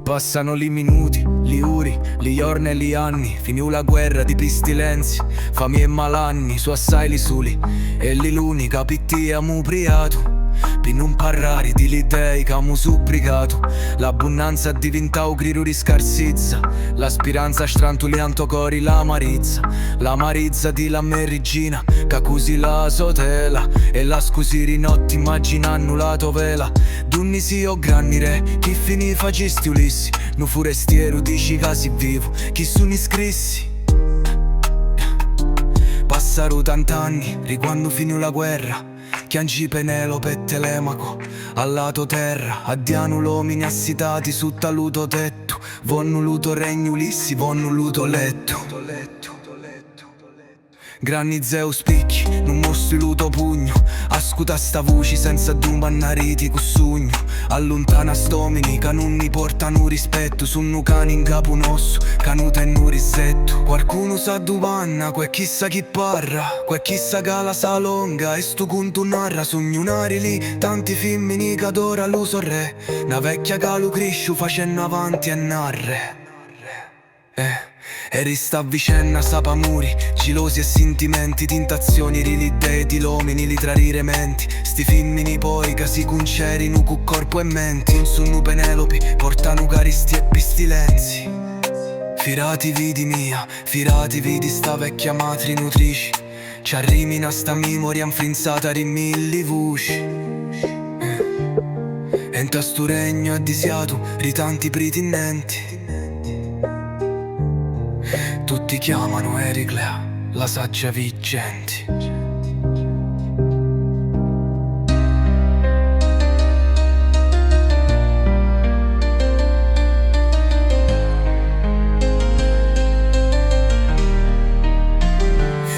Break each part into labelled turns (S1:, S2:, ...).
S1: passano li minuti, li uri, li giorni e li anni. Finì la guerra di pestilenzi, fami e malanni. Su assai li suli e li luni capitti amu priato per non parlare di l'idei che amu supplicato. L'abbondanza diventau grido di scarsizza, la speranza strantulianto cori l'amarizza di la me regina che così la sotela e la scusi notti immaginanno la tovela. Dunni si o granni re, chi finì facisti ulissi, nu forestiero dici casi vivo, chi sono iscrissi. Passarono tant'anni, riquando finì la guerra, chianci Penelope e Telemaco al lato terra, addiano l'uomini assitati su taluto tetto, vonno luto regno Ulissi, vonno luto letto. Granni Zeus picchi, non mostri luto pugno, ascuta sta voce senza dumannariti cu sugno. Allontana stomini, canunni portano rispetto, sunno cani in capo nosso, canuta e nu risetto. Qualcuno sa duvanna, quel chissà chi parra, quel chissà che la sa longa e stu conto narra. Sognunari lì, tanti femmini che adora l'uso re, una vecchia che lo crisciu facendo avanti e narre. E rista a vicenda sapamuri, gelosi e sentimenti, tentazioni, rilidee di l'omini, li trarirementi. Sti femmini poi che si concerino cu corpo e menti, non sono Penelopi, portano caristi e pestilenzi. Firati vidi mia, firati vidi sta vecchia matri nutrici, ci arrimina sta memoria infrinzata di mille voci. E in sto regno addisiato di tanti pretendenti, tutti chiamano Ericlea, la saggia vincenti.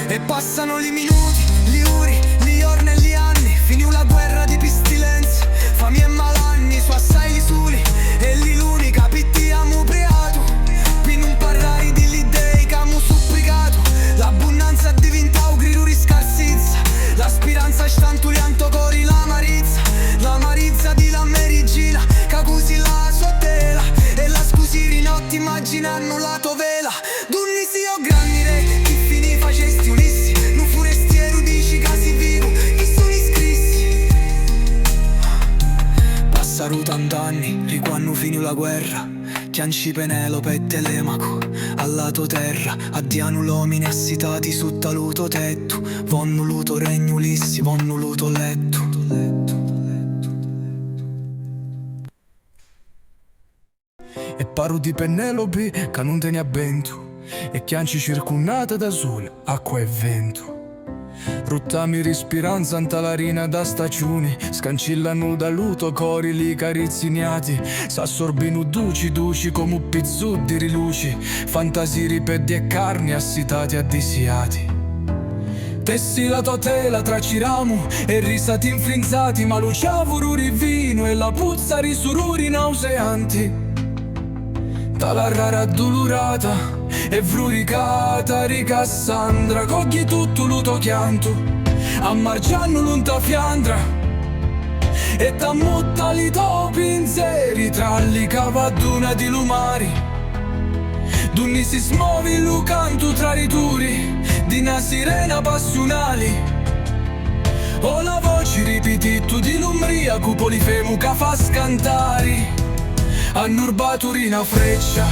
S1: E passano li minuti, li uri, li giorni e li anni. Finì la guerra di pestilenze, fami e malanni. Su assai li suli e li luni capitti amu priato per non parlare di l'idei che amu supplicato. L'abbondanza diventau grido di scarsizza, la speranza stantulianto cori l'amarizza di la me regina che così la sotela e la scusi di notti immaginanno la tovela. Dunni si o grandi re, chi finì facesti Ulissi, nu forestiero dici casi vivo, chi sono iscrissi. Passarono tant'anni, riquando finì la guerra, chianci Penelope e Telemaco al lato terra, addiano l'uomini assitati su taluto tetto, vonno luto regno Ulissi, vonno luto letto. E paro di Penelope che non te ne abbento, e chianci circondata da sole, acqua e vento. Ruttami respiranza anta la rina da stagioni, scancillano da luto cori li carizziniati, s'assorbino duci come un pizzu di riluci, fantasi ripeti e carni assitati addisiati. Tessi la tua tela tra ciramo e risati infrinzati, ma luciavuru vino e la puzza risururi nauseanti. Dalla rara addolorata e vruricata di Cassandra, cogli tutto luto chianto, ammargiando l'unta fiandra, e t'ammutta li topi inzeri tra li cavaduna di lumari. Dunni si smuovi lu canto tra rituri di una sirena passionali, o la voce ripetito di l'umbriaco polifemo che fa scantari. Hanno rubato una freccia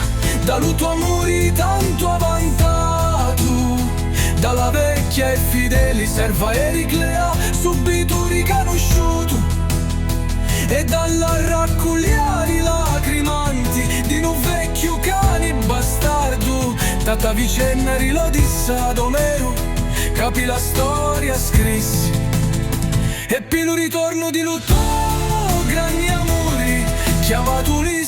S1: dal tuo amore tanto avantato, dalla vecchia e fedele serva Ericlea subito riconosciuto, e dalla raccogliere lacrimanti di un vecchio cane bastardo. Tata vicenda rilodissa d'Omero, capì la storia scrissi, e più il ritorno di lutto grandi amori chiamato Ulissi.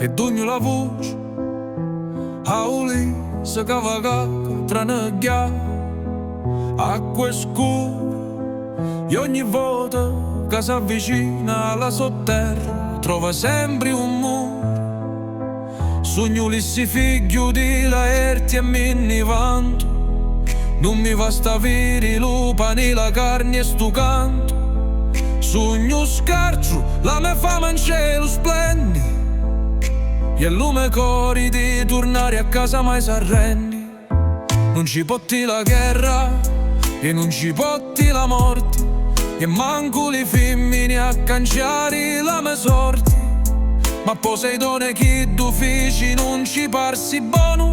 S1: e d'ogni la voce Auli se cavalcava tra neglia acqua scura e ogni volta che si avvicina alla sotterra trova sempre un muro. Sogno lissi figlio di laerti e minni vanto, non mi va sta veri lupa né la carne e stu canto. Sogno scarcio, la me fama in cielo splendi e il lume cori di tornare a casa mai s'arrendi. Non ci potti la guerra e non ci potti la morte e manco li femmine a canciare la me sorte. Ma Poseidone chi tu feci non ci parsi buono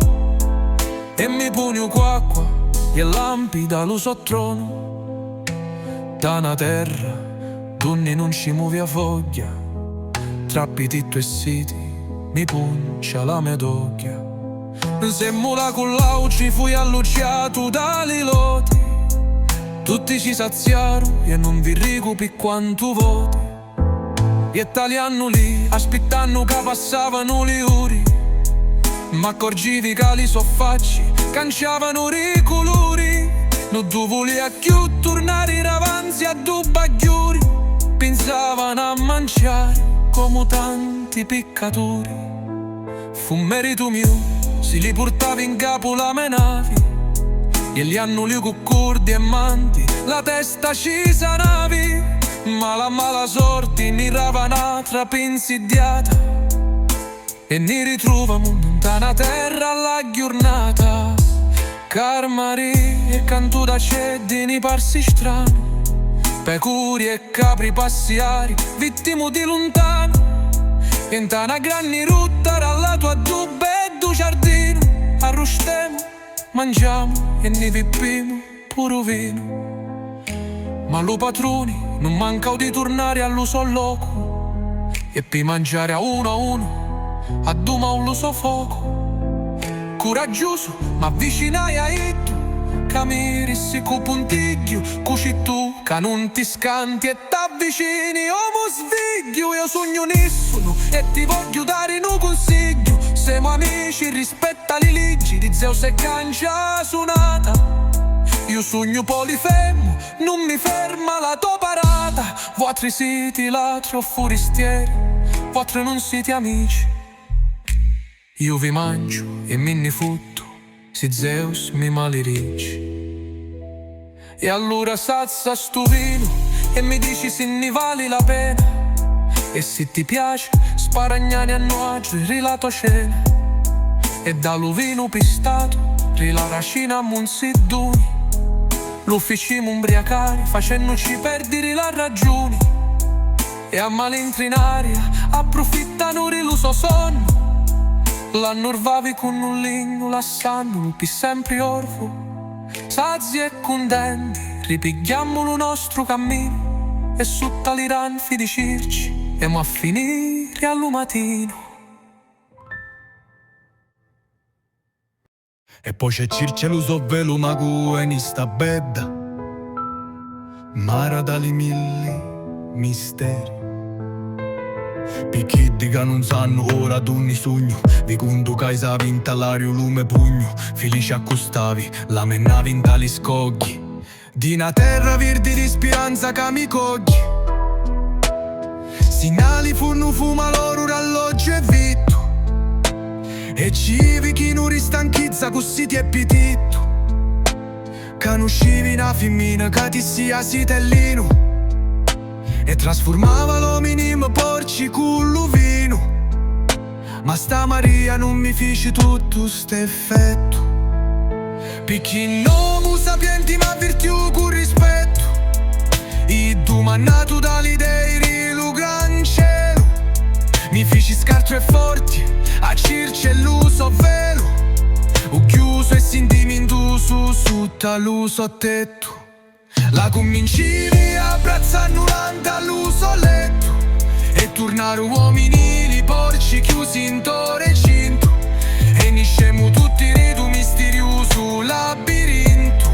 S1: e mi pugno qua e lampida lo sottrono. Da una terra donne non ci muove a foglia, trappi titto e siti mi puncia la medoglia. Se mula con l'auci fui alluciato dalle loti, tutti ci saziarono e non vi ricupi quanto voti. Gli italiani lì aspettando che passavano le ore, ma accorgivi che li soffacci canciavano i colori. Non tu volevi più tornare in avanti a due bagliori, pensavano a mangiare come tanti peccatori. Fu merito mio, se li portavi in capo la menavi e gli hanno li cuccordi e manti, la testa ci sanavi. Ma la mala sorte ni ravanatra pensidiata e ni ritrovamo da una terra alla giornata. Carmari e canto da ceddi ni parsi strano, pecuri e capri passiari, vittimo di lontano. E in una grande rutta alla tua dubbe e du giardino, arrostemo, mangiamo e ni vippimo puro vino. Ma lo patroni non manca di tornare allo so loco e per mangiare a uno a duma un lo so fuoco. Coraggioso ma avvicinai a itu, che mi rissi cu puntiglio, cuci tu che non ti scanti e t'avvicini o mo sviglio. Io sogno nessuno e ti voglio dare un consiglio, siamo amici, rispetta le leggi di Zeus e Cancia suonata. Io sogno polifemo, non mi ferma la tua parata. Vostri siti ladri o forestieri, vostri non siete amici. Io vi mangio e me ne fotto, se Zeus mi maledici. E allora sazza sto vino e mi dici se ne vale la pena. E se ti piace sparagnani a nuaggio e la tua cena. E dallo vino pistato, la racina a monsidoni, lo facciamo ubriacare facendoci perdere la ragione. E a malentre in aria approfittano dello suo sonno, l'annorvavi con un legno lassando per sempre orvo. Sazi e contenti ripigliamo lo nostro cammino e sotto le ranfi di circi e a finire al mattino. E poi c'è Circe lo so velo mago e ni sta bedda, mara dali mille misteri. Picchiddi che non sanno ora d'ogni sogno, di conto che hai vinta l'ario lume pugno, felice accostavi la mennavi in tali scogli, di una terra verde di speranza che mi cogli. Segnali furno fuma loro ralloggio e vitto, e civi chi non ristanchizza così ti è pitito, che non uscivi una femmina che ti sia sitellino e trasformava l'ominimo porci con lo vino. Ma sta Maria non mi fece tutto st'effetto, perché non sapienti ma virtù con rispetto. E tu mannato dall'idea di lo gran cielo, mi feci scarto e forti a Circe l'uso velo, ho chiuso e sentimi in tu su l'uso tetto. La comincivi a abbracciare all'uso letto e tornare uomini li porci chiusi in recinto. E niscemo tutti ridu misterioso labirinto,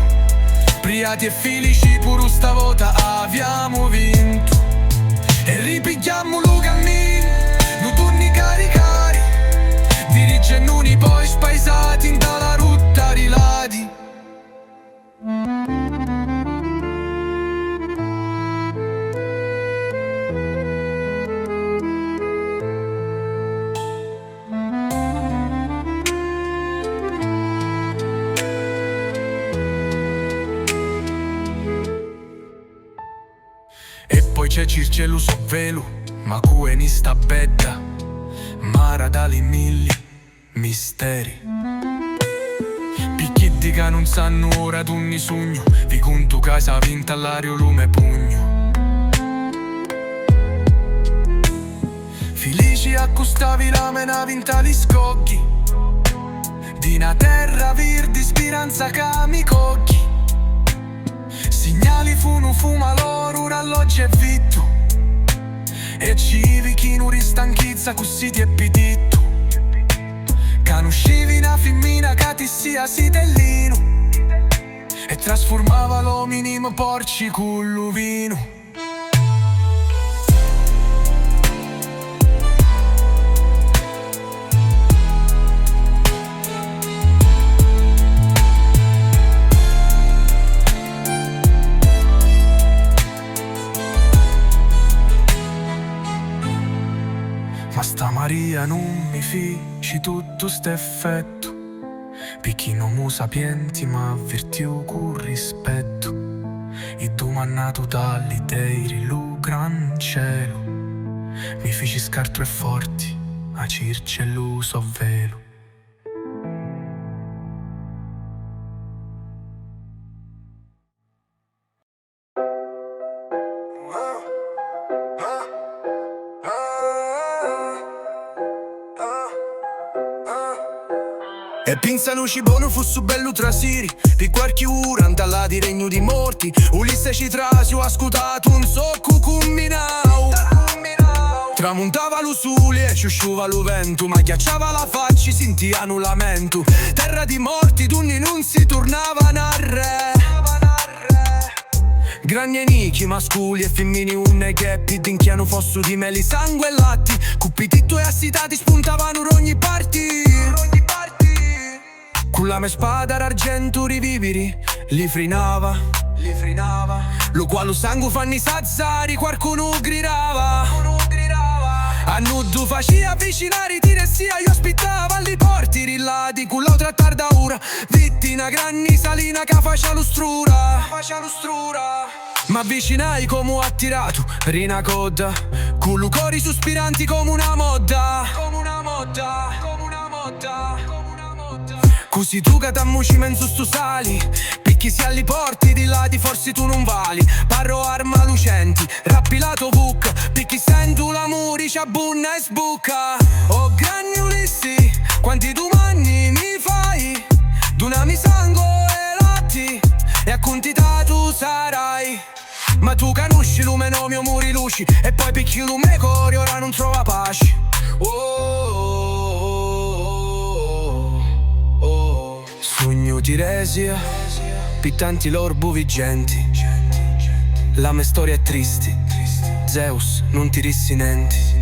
S1: priati e felici pure stavolta abbiamo vinto. E ripigliamo lo cammino, non torni caricari, gennuni poi spaesati in dalla rutta riladi. E poi c'è Circelu su velu, ma cueni sta bedda, mara dali milli misteri. Picchietti che non sanno ora d'unni sogno, vi conto casa vinta all'ario lume pugno. Felici accostavi la mena vinta gli scogli, di una terra virdi speranza che mi cogli. Segnali funo fuma loro, alloggi e vitto, e civi chi non ristanchizza così ti è pitito. Che uscivi una femmina che ti sia sitellino, e trasformava l'omini in porci con l'uvino. Ma sta Maria non mi fici tutto st'effetto, perché non mu sapienti ma avvertiu con rispetto. E domannato dagli dei lu gran cielo, mi feci scarto e forti, a circe lu sovvelo. E pensano cibo non fosse bello trasiri, per qualche ora andalla di regno di morti. Ulisse ci trasi, ho ascoltato un socco combinao. Tramontava lo sole e ciusciuva lo vento, ma ghiacciava la faccia, sentiva un lamento. Terra di morti, d'unni non si tornavano a re. Grandi enichi masculi e femmini unne che pidinchiano fosso di meli, sangue e latti. Cupititto e assitati spuntavano da ogni parti. Con la mia spada d'argento riviviri, li frinava. Lo quale sangue fanno sazzari, qualcuno gridava. A nudo faccia avvicinare ti sia, io aspettava li porti rillati. Con l'altra tarda ora, vitti una grande salina che faccia lustrura. Ma avvicinai come ho attirato, rina coda, con lucori sospiranti come una modda. Così tu che t'ammuci menzo sto sali, picchi si alli porti di là di forse tu non vali. Parro arma lucenti, rappilato vucca, picchi sento l'amore, c'abbunna e sbucca. Oh grandi Ulissi, quanti domani mi fai? Donami sangue e latti, e a quantità tu sarai. Ma tu conosci lume no mio muri luci, e poi picchi lume cori ora non trova pace. Sogno Tiresia, per tanti loro vigenti. La mia storia è triste, Zeus non ti rissinenti.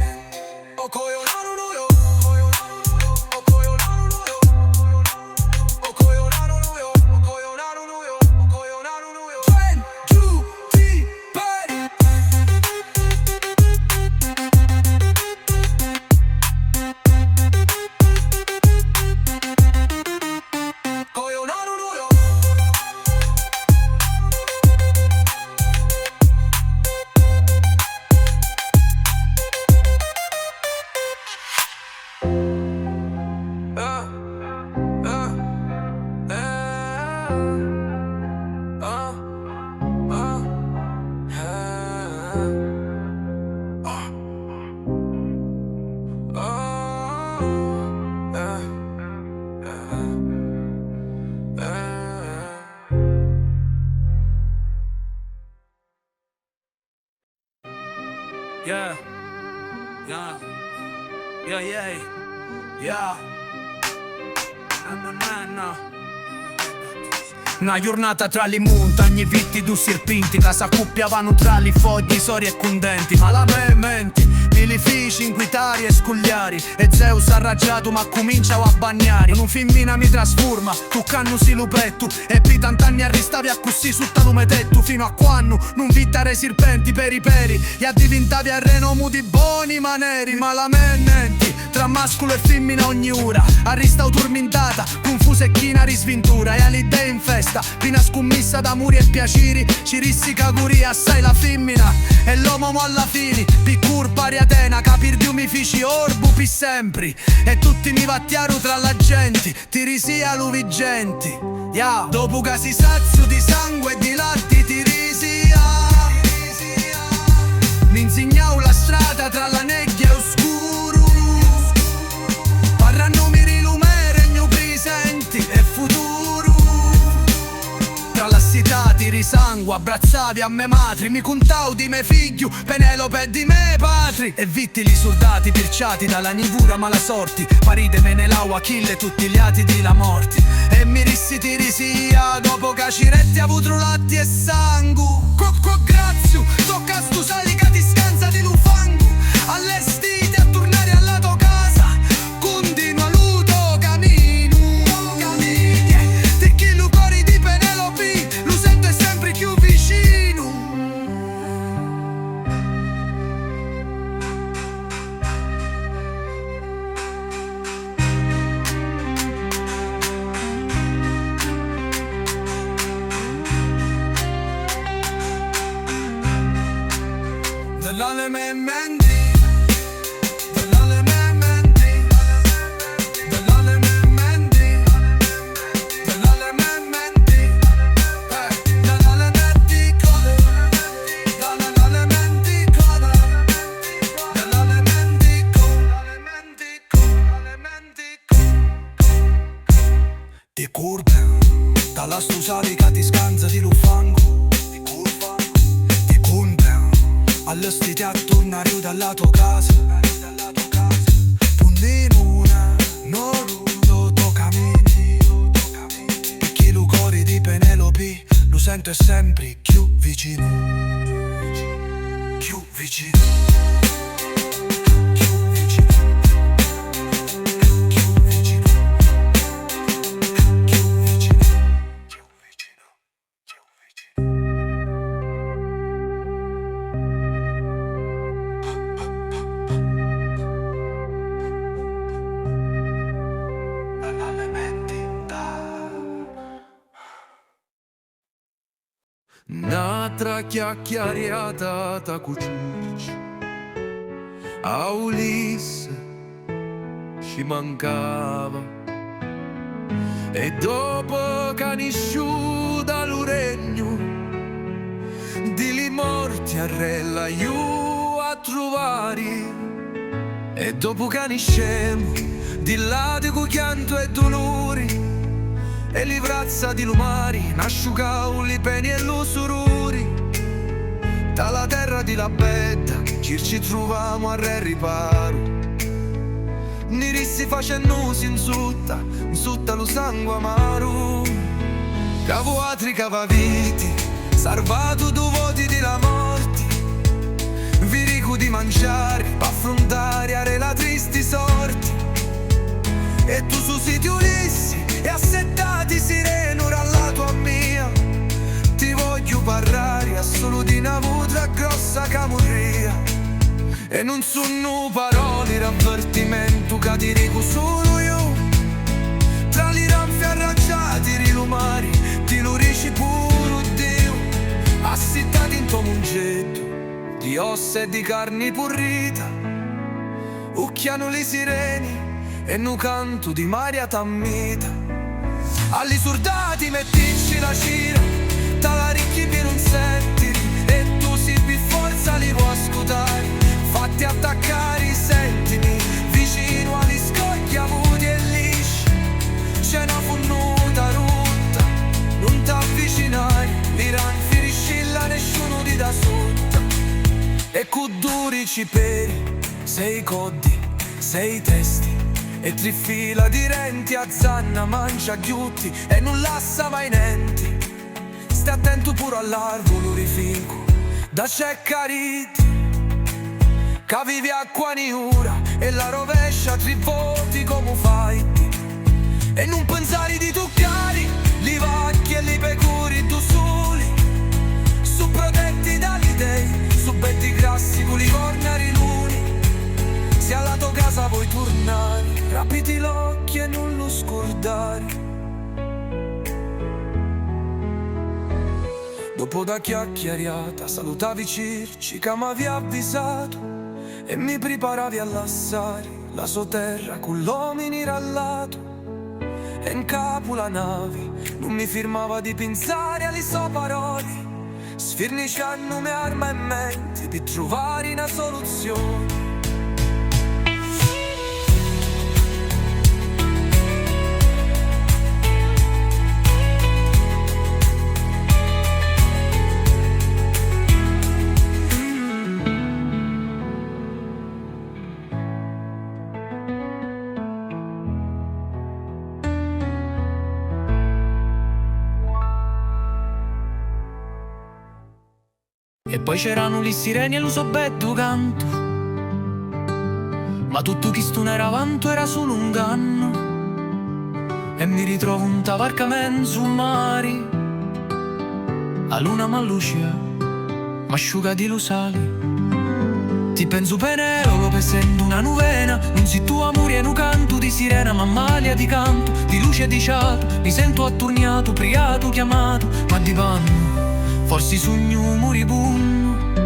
S1: Una giornata tra le montagne, vitti due serpenti che si accoppiavano tra le foglie, sori e contenti. Ma la mia mente Milifici, inquitari e scugliari. E Zeus arraggiato ma cominciavo a bagnare. Non fimmina mi trasforma, tu cannu si lupettu. E pi tant'anni arristavi a così su talume tettu. Fino a quando non vittare serpenti per i peri. E addiventavi a reno muti buoni maneri. Ma la mennenti, tra mascolo e femmina ogni ora. Arristau turmentata, confusa e china risvintura. E all'idea in festa, fino a scommessa d'amori e piaceri. Ci rissica curia, assai la femmina. E l'uomo alla fine, piccur pari Atena. Capir di mi fici orbu pi sempre. E tutti mi vattiaru tra la gente. Ti risia l'uvigenti. Yeah. Dopo che si sazio di sangue e di latte ti risia. Mi insegnau la strada tra la nebbia e oscuro. Parranno mi rilumere il mio presente e futuro. Tra la città ti risangue, abbracciavi a me madri. Mi contau di me figlio, Penelope e di me patri. E vitti li soldati pirciati dalla nivura mala sorti. Parite Menelau, Achille, tutti gli ati di la morte. E mi rissi ti risia, dopo che ciretti avuto latti e sangue. Grazie, tocca stu sali che ti scansa di lufango. Allestiti a tornare alla tua casa. Continua l'uto cammino. Te chi lo cori di Penelope, lo sento sempre più vicino. Dall'ale me mendi, dall'ale me mendi, dall'ale me mendi, dall'ale me mendi, dall'ale mentico, dall'ale mentico, dall'ale mentico, dall'ale mentico. Di curve, dalla stusari che ti scansa di lufango. All'ostiti a tornare dalla tua casa. Pundi luna, non lo cammini. Perché lo cori di Penelope, lo sento sempre più vicino. Più vicino. Più vicino. Più vicino. Più vicino. Più vicino. Più vicino. Un'altra chiacchierata ta cuciucci a Ulisse ci mancava. E dopo che nisciù dall'uregno di li morti a rella io a trovare. E dopo che niscemo di là di cuchianto e dolori. E li brazza di lumari, n'asciugau li peni e l'usururi. Dalla terra di la betta, ci trovamo a re riparo. Ni rissi facennusi in sutta lo sangue amaro. Cavo altri cavaviti, salvato due voti di la morte. Vi ricu di mangiare, pa' affrontare a la tristi sorti. E tu su siti Ulissi e assettati sireno alla tua mia. Ti voglio parlare a solo di una vutra grossa camurria. E non sono parole d'avvertimento che ti dico solo io. Tra li ranfi arraggiati rilumari ti lo rici puro Dio. Assittati in tuo mungetto di ossa e di carni purrita. Ucchiano le sireni e nu canto di Maria tammita. Alli soldati mettici la cira, tala ricchi più non senti. E tu si per forza li puoi ascoltare. Fatti attaccare, sentimi vicino agli scogli avuti e lisci. C'è una funnuta rotta, non t'avvicinare. Li ranfi riscilla, nessuno ti dà sotto. E cu duri ciperi, sei coddi, sei testi. E trifila di renti a zanna mangia ghiutti e non lassa mai niente. Stai attento pure all'arbolo rifinco da ceccariti. Che vivi acqua niura e la rovescia tri voti come fai. E non pensare di toccare li vacchi e li pecori tu soli, su protetti dagli dei, su betti grassi con li cornari luni. Se alla tua casa vuoi tornare, rapiti l'occhio e non lo scordare. Dopo da chiacchierata salutavi Circi che m'avi avvisato e mi preparavi a lasciare la sua terra con l'uomini rallato. E in capo la nave non mi firmava di pensare alle sue parole, sfirniciando me arma e mente per trovare una soluzione. E poi c'erano le sirene e lo sobbetto canto, ma tutto chi sto era avanti era solo un ganno. E mi ritrovo un tavarcamento su mare, a luna m'allucia, m'asciuga di lo sali. Ti penso Penelope, sento una nuvena, non si tu amore e un canto di sirena, ma malia di canto, di luce e di ciato, mi sento atturniato, priato, chiamato, ma di panno. Forse sogno moribondo,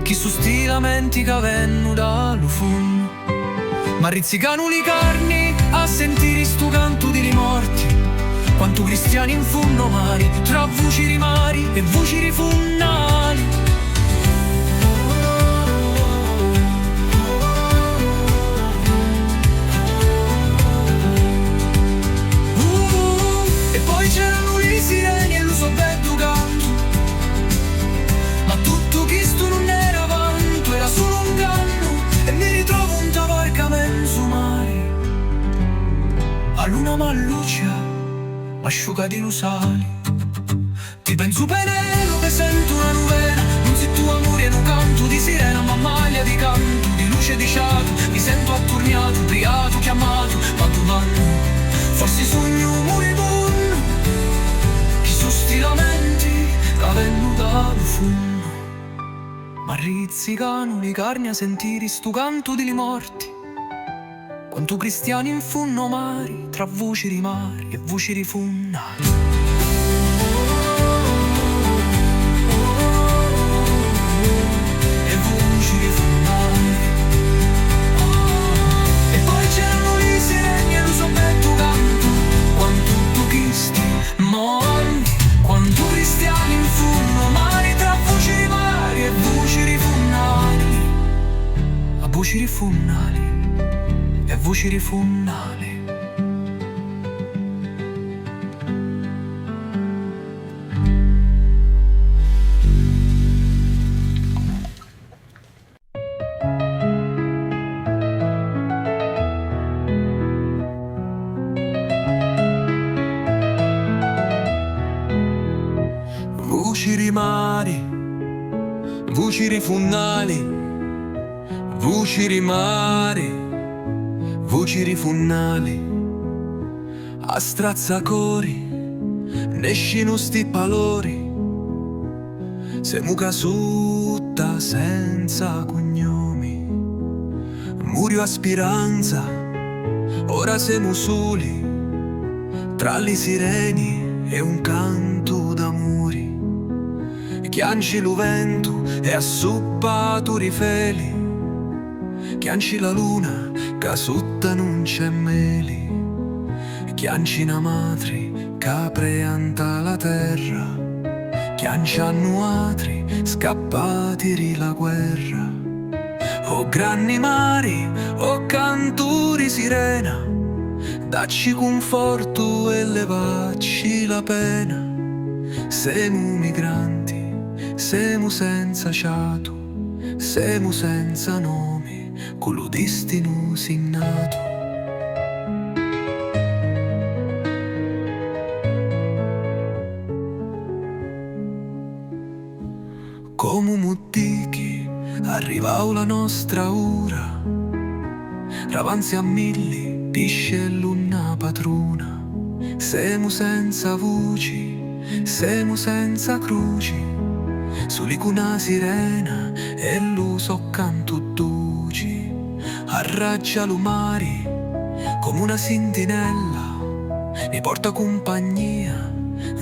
S1: chi su sti lamenti che venno dallo fondo. Ma rizzicano le carni a sentire sto canto di rimorti, quanto cristiani in fondo mari, tra voci rimari e voci rifunnali. E poi c'erano le sirene e lo sobbetto canto, ma tutto questo non era avanti, era solo un ganno. E mi ritrovo un tavarcamento su mare, a luna m'allucia, m'asciuga di lusali. Ti penso Penelope, sento una nuvena, non si tu amore e un canto di sirena, ma maglia di canto, di luce e di ciato, mi sento atturniato, priato, chiamato, ma tu vanno. Forse sogno moribondo, chi su sti lamenti che venno dallo fondo. Ma rizzicano le carni a sentire sto canto di morti, quanto cristiani in funno mari, tra voci rimari e voci rifunnali. E voci rifunnali. E poi c'erano le sirene e lo sobbetto canto, quanto tu chisti mondi, quanto cristiani in funno mari, tra voci rimari e voci rifunnali. A voci rifunnali e voci rifunnali. Voci rimari, voci rifunnali, voci rimari, voci rifunnali. A strazzacori, nescino sti palori, se muca sutta senza cognomi. Murio a speranza, ora siamo soli, tra le sireni e un canto d'amori. Chianci lo vento e assuppato rifeli, chianci la luna che sotto non c'è meli, chianci una madre che preanta la terra, chianci annuatri scappati di la guerra. O grandi mari, o canturi sirena, dacci conforto e levacci la pena. Semo migranti, semo senza ciato, semo senza nome, con lo destino signato. Come muttichi Arrivau la nostra ora, ravanzi a milli, pisce l'una patruna. Semu senza voci, semu senza croci, sulicuna sirena e l'uso canto duci. Arraggia lumari come una sentinella, mi porta compagnia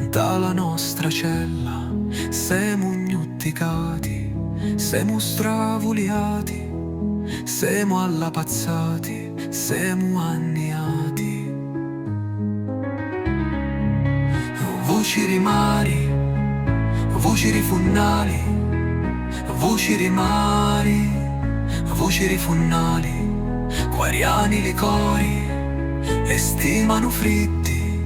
S1: dalla nostra cella. Semu gnutticati, semu stravuliati, semu allapazzati, semu anniati. Voci rimari, voci rifunnali, voci rimari, voci rifunnali. Quariani licori estimano fritti,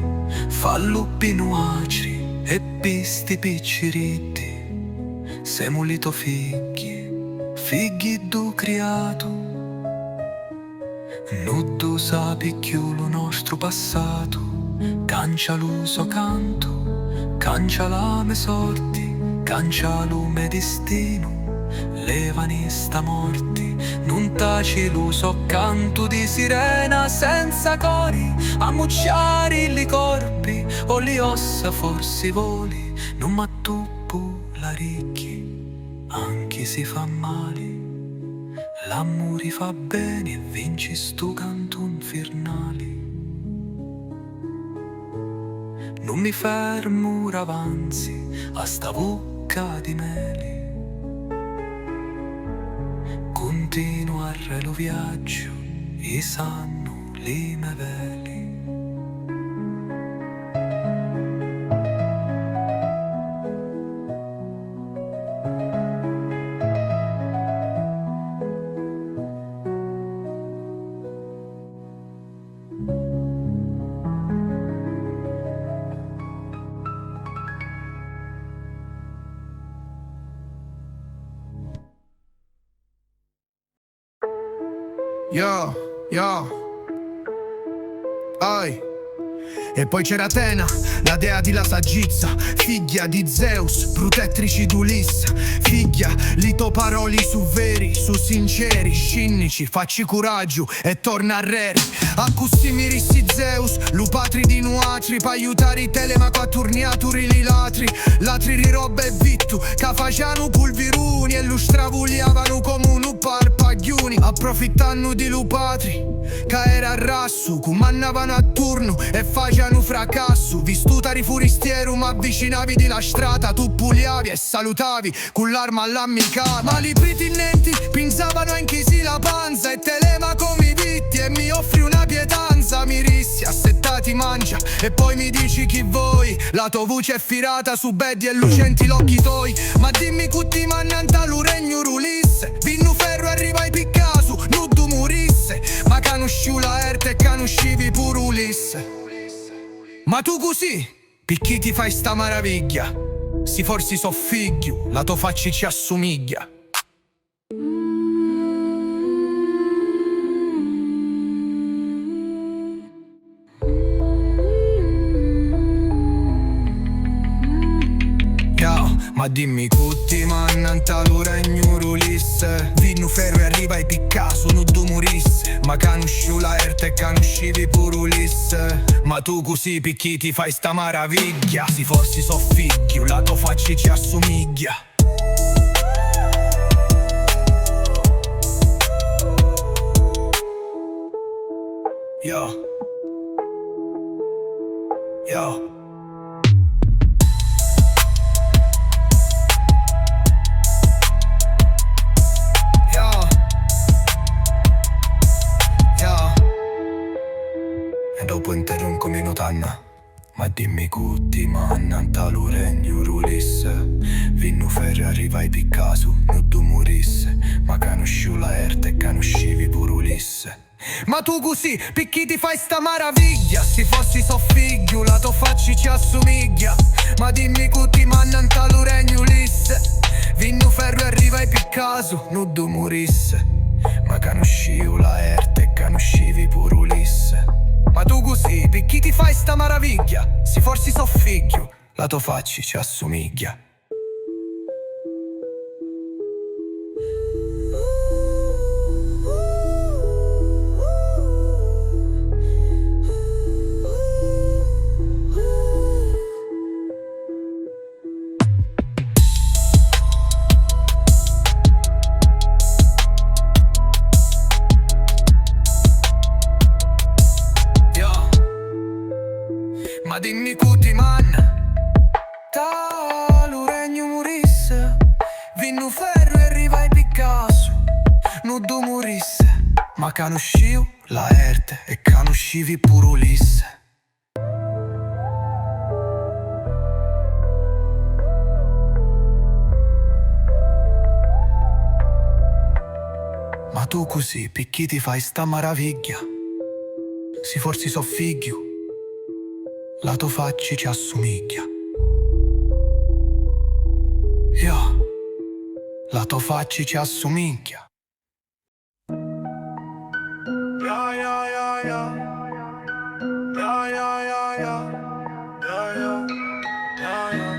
S1: falluppi nuacri e pisti picciritti. Semu lito figli, figli du criato, nuddu sapi più lo nostro passato. Cancia l'uso canto, cancia la me sorti, cancia lume destino, levani sta morti. Non taci l'uso canto di sirena senza cori, ammucciari li corpi o li ossa forsi voli. Non mattuppu la ricchi, anche si fa male. L'amore fa bene e vinci stu canto infernali. Non mi fermo avanzi a sta bocca di meli, continuo a lo viaggio, e sanno li me veli.
S2: Yo, yo, oi. E poi c'era Atena, la dea di la saggezza, figlia di Zeus, protettrici d'Ulisse. Figlia, lito paroli su veri, su sinceri, scinnici, facci coraggio e torna a reri. A cussi mirissi Zeus, lupatri di nuatri, pa aiutare i telemaco a turniaturi li latri. Latri di roba e vittu, ca facciano pulviruni e lo stravuliavano come un parpagliuni. Approfittando di lupatri, ca era rassu, comandavano a turno e facciano fracasso. Vistutari furistiero, ma avvicinavi di la strada, tu puliavi e salutavi con l'arma all'amica. Ma li pretendenti pensavano anche si la panza e telemaco mi vitti e mi offri una pietanza. Mi rissi, assettati mangia e poi mi dici chi vuoi. La tua voce è firata su beddi e lucenti l'occhi tuoi. Ma dimmi cutti mannanta lo regno rulisse, vinno ferro arriva ai piccasu, nudo morisse. Ma canosciu la erte e canoscivi pure Ulisse. Ma tu così, picchi ti fai sta maraviglia? Si forsi so figlio, la tua faccia ci assomiglia. Ma dimmi cutti mannanta lo regno Ulisse, vinno ferro e arriva ai piccasu, nudo morisse. Ma canosciu la erte e canoscivi pure Ulisse. Ma tu così picchi ti fai sta maraviglia? Si forsi so figlio, la tua faccia ci assomiglia. Yo, yo. Dopo interrompo meno tanna. Ma dimmi cutti mannanta lo regno Ulisse, vinno ferro arriva ai piccasu, nudo morisse. Ma canosciu la erte e canoscivi pure Ulisse. Ma tu così picchi ti fai sta maraviglia? Si fossi so figlio, la tua faccia ci assomiglia. Ma dimmi cutti mannanta lo regno Ulisse, vinno ferro arriva ai piccasu, nudo morisse. Ma canosciu la erte e canoscivi pure Ulisse. Ma tu così, picchi ti fai sta maraviglia? Si forsi so figlio, la tua faccia ci assomiglia. Ma conosciu la erte e conoscivi pure Ulisse. Ma tu così, picchi ti fai sta maraviglia. Si forsi so figlio, la tua faccia ci assomiglia. Io, la tua faccia ci assomiglia. Ja, ja, ja, ja. Ja, ja, ja, ja. Ja, ja. Ja, ja.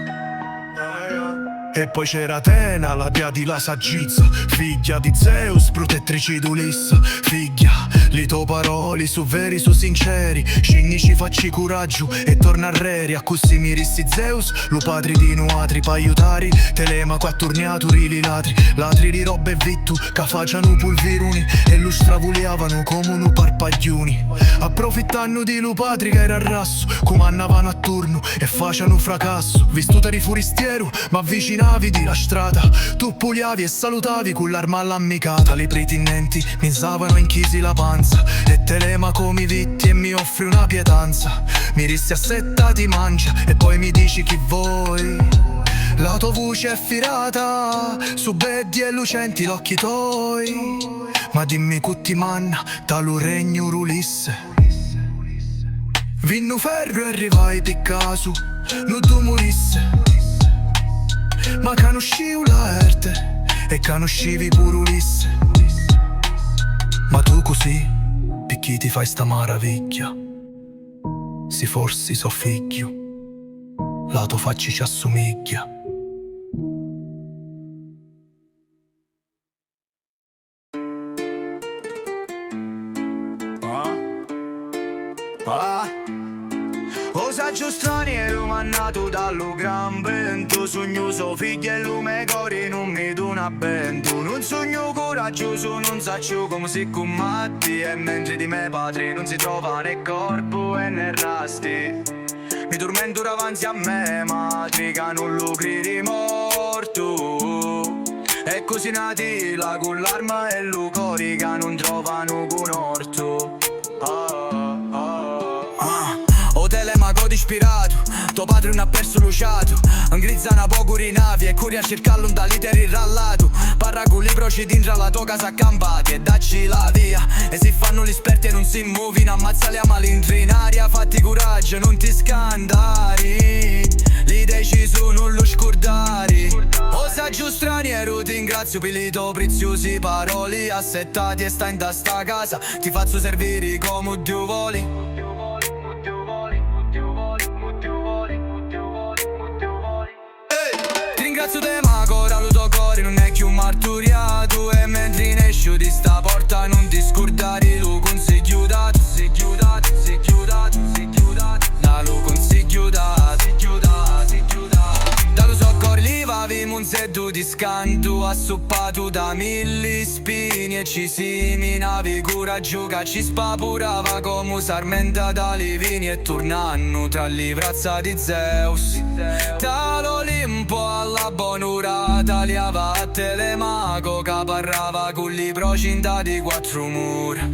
S2: Ja, ja. E poi c'era Atena, la dea di la saggezza, figlia di Zeus, protettrice d'Ulisse. Figlia, li to paroli su veri, su sinceri, scegli ci facci coraggio e torna a reri. A così mi rissi Zeus, lo padri di nuatri, pa aiutari Telemaco a torniaturi li latri di robe e vittu, che facciano pulviruni e lo stravuliavano come un parpagliuni. Approfittando di lo padri che era a rasso, comandavano a turno e facciano fracasso. Vistuta di furistiero, ma avvicinavi di la strada, tu puliavi e salutavi con l'arma all'ammicata. Le pretinenti mi stavano inchisi la panza e Telemaco mi vitti e mi offri una pietanza. Mi rissi a setta ti mangia e poi mi dici chi vuoi. La tua voce è firata, su beddi e lucenti l'occhi tuoi. Ma dimmi che ti manna dallo regno Ulisse. Vinno ferro e arrivai piccasu, non tu morisse. Ma conosciu la erte e conoscivi pure Ulisse. Ma tu così, picchi ti fai sta maraviglia. Si forsi so figlio, la tua faccia ci assomiglia. O saggio straniero mannato dallo gran vento, sognoso figlio e lume cori non mi dona bento. Non sogno coraggioso, non saccio come si combatti, e mentre di me padre non si trova né corpo e né rasti. Mi tormento davanti a me madre che non lo credi morto. E così nati là con l'arma e lo cori che non trovano con orto. Telemaco dispirato, tuo padre non ha perso luciato. Angrizzano poco rinavi e corri a cercarlo un dall'iter irrallato. Parra con i procedi in la tua casa accampati e dacci la via. E si fanno gli esperti e non si muovino, ammazzali a malintri in aria. Fatti coraggio, non ti scandari, li deciso non lo scordare. O saggio straniero ti ringrazio per le tue preziose parole assettati e stai in sta casa, ti faccio servire come Dio vuole. Ringrazio Telemaco, ora lo tuo cuore non è più marturiato. E mentre ne esci di sta porta non ti scordare, lo consiglio dato, sei chiudato, sei chiudato, sei chiudato. Da lo consiglio dato, sei chiudato, sei chiudato. Dallo soccorri li avevamo un seddo di scanto, assoppato da 1000 spini e ci si minavi coraggio che ci spapurava come sarmenta dalle vini. E tornanno tra le braccia di Zeus, dall'Olimpo alla bonurata li ava a Telemaco che parlava con li procinta di 4 mura.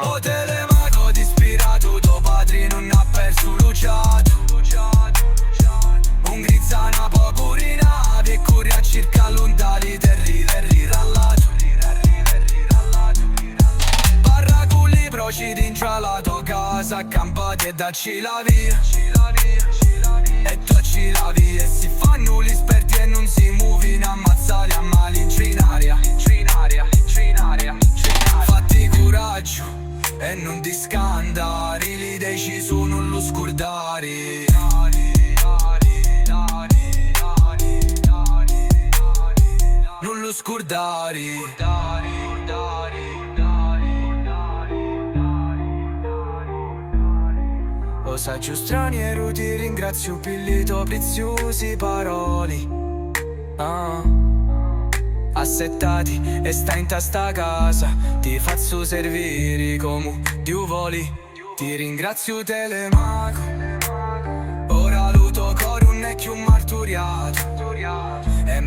S2: O Telemaco dispirato, tuo padre non ha perso luciato. Un grizzana poco rinavi e corri a cercare lontani terri rallato. Parra con li procedi in la tua casa accampati e dacci la via. E dacci la via e si fanno gli esperti e non si muovono, ammazzali a malintri in aria. Fatti coraggio e non ti scandari, li deciso non lo scordare. Non lo scordare. O saggio straniero ti ringrazio per le tue preziose parole assettati e stai in sta casa, ti faccio servire come Dio vuole. Ti ringrazio Telemaco, ora lo tuo cuore non è più marturiato. E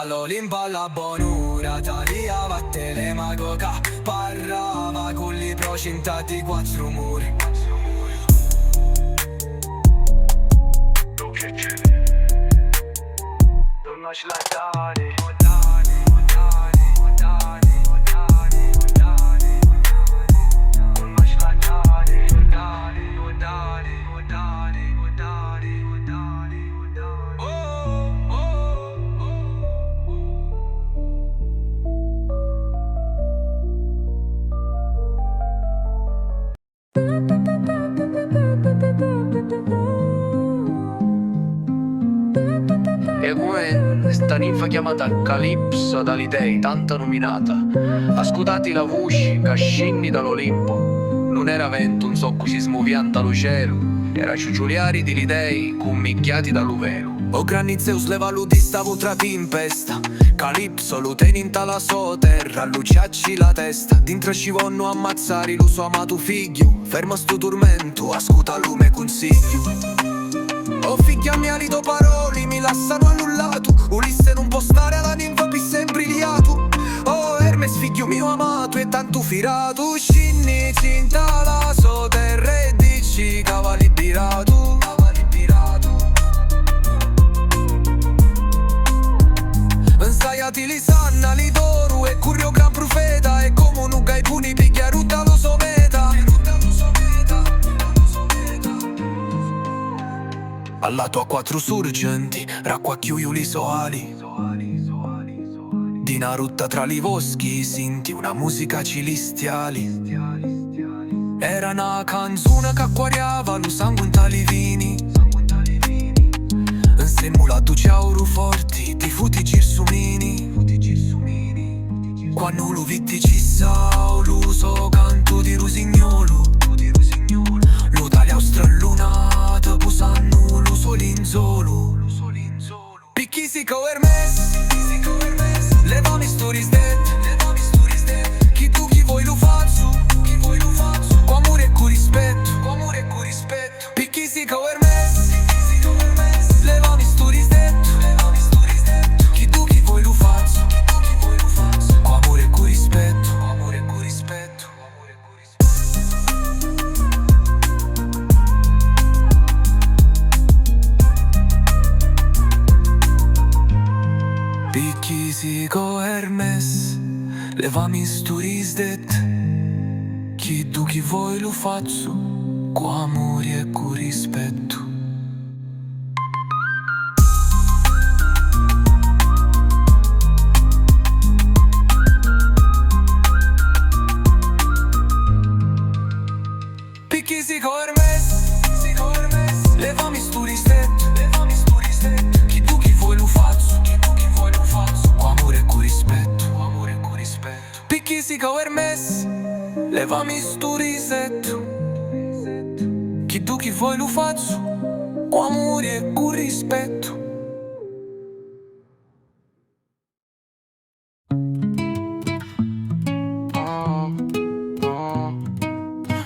S1: dall'Olimpo alla bonura, Talia vatte le magoca, parlava con li procintati quattro muri.
S3: E come sta ninfa chiamata Calipso dagli dei, tanto nominata, ascoltati la voce che scinni dall'Olimpo. Non era vento un socco si smuvianta lo cielo, era ciuciuliari di dei cummicchiati dall'uvero.
S1: O grandi Zeus leva lu di stavo tra tempesta, Calipso lu teninta la sua terra, luciacci la testa. Dintre ci vonno ammazzare lo suo amato figlio, ferma sto tormento, ascolta lume consiglio. O figlia mia li do parole, mi lasciano annullato, Ulisse non può stare alla ninfa più sempre iliato. Oh Hermes figlio mio amato e tanto firato, scinni cinta la sua terra e dici cava liberato. Nsaiati li sanna li doru e currio gran profeta, e come un ugai puni picchia rutta lo so meta. Al lato a quattro sorgenti, racquacchiuio li soali. Di una rutta tra li boschi, senti una musica cilistiali. Era una canzone che acquariava lo sangue in tali vini. Insemulato ciauro forti, ti futi girsumini. Quando lo vitti ci sa, lo so canto di rosignolo. Lo taglia strallunato, posando lo solinzolo. Picchi si co Hermes, levami stories dead. Chi tu chi vuoi lo faccio, con amore e con rispetto. Picchi si co Hermes, levami stories dead. Chi tu chi vuoi lo faccio, con amore e con rispetto. Picchi si co Hermes, levami stories dead. Chi tu chi vuoi lo faccio, con amore e con rispetto. Picchi si co Hermes, levami stories dead. Chi tu chi vuoi lo faccio, con amore e con rispetto. Picchi si co Hermes, levami stories dead. Chi tu chi vuoi lo faccio, con amore e con rispetto.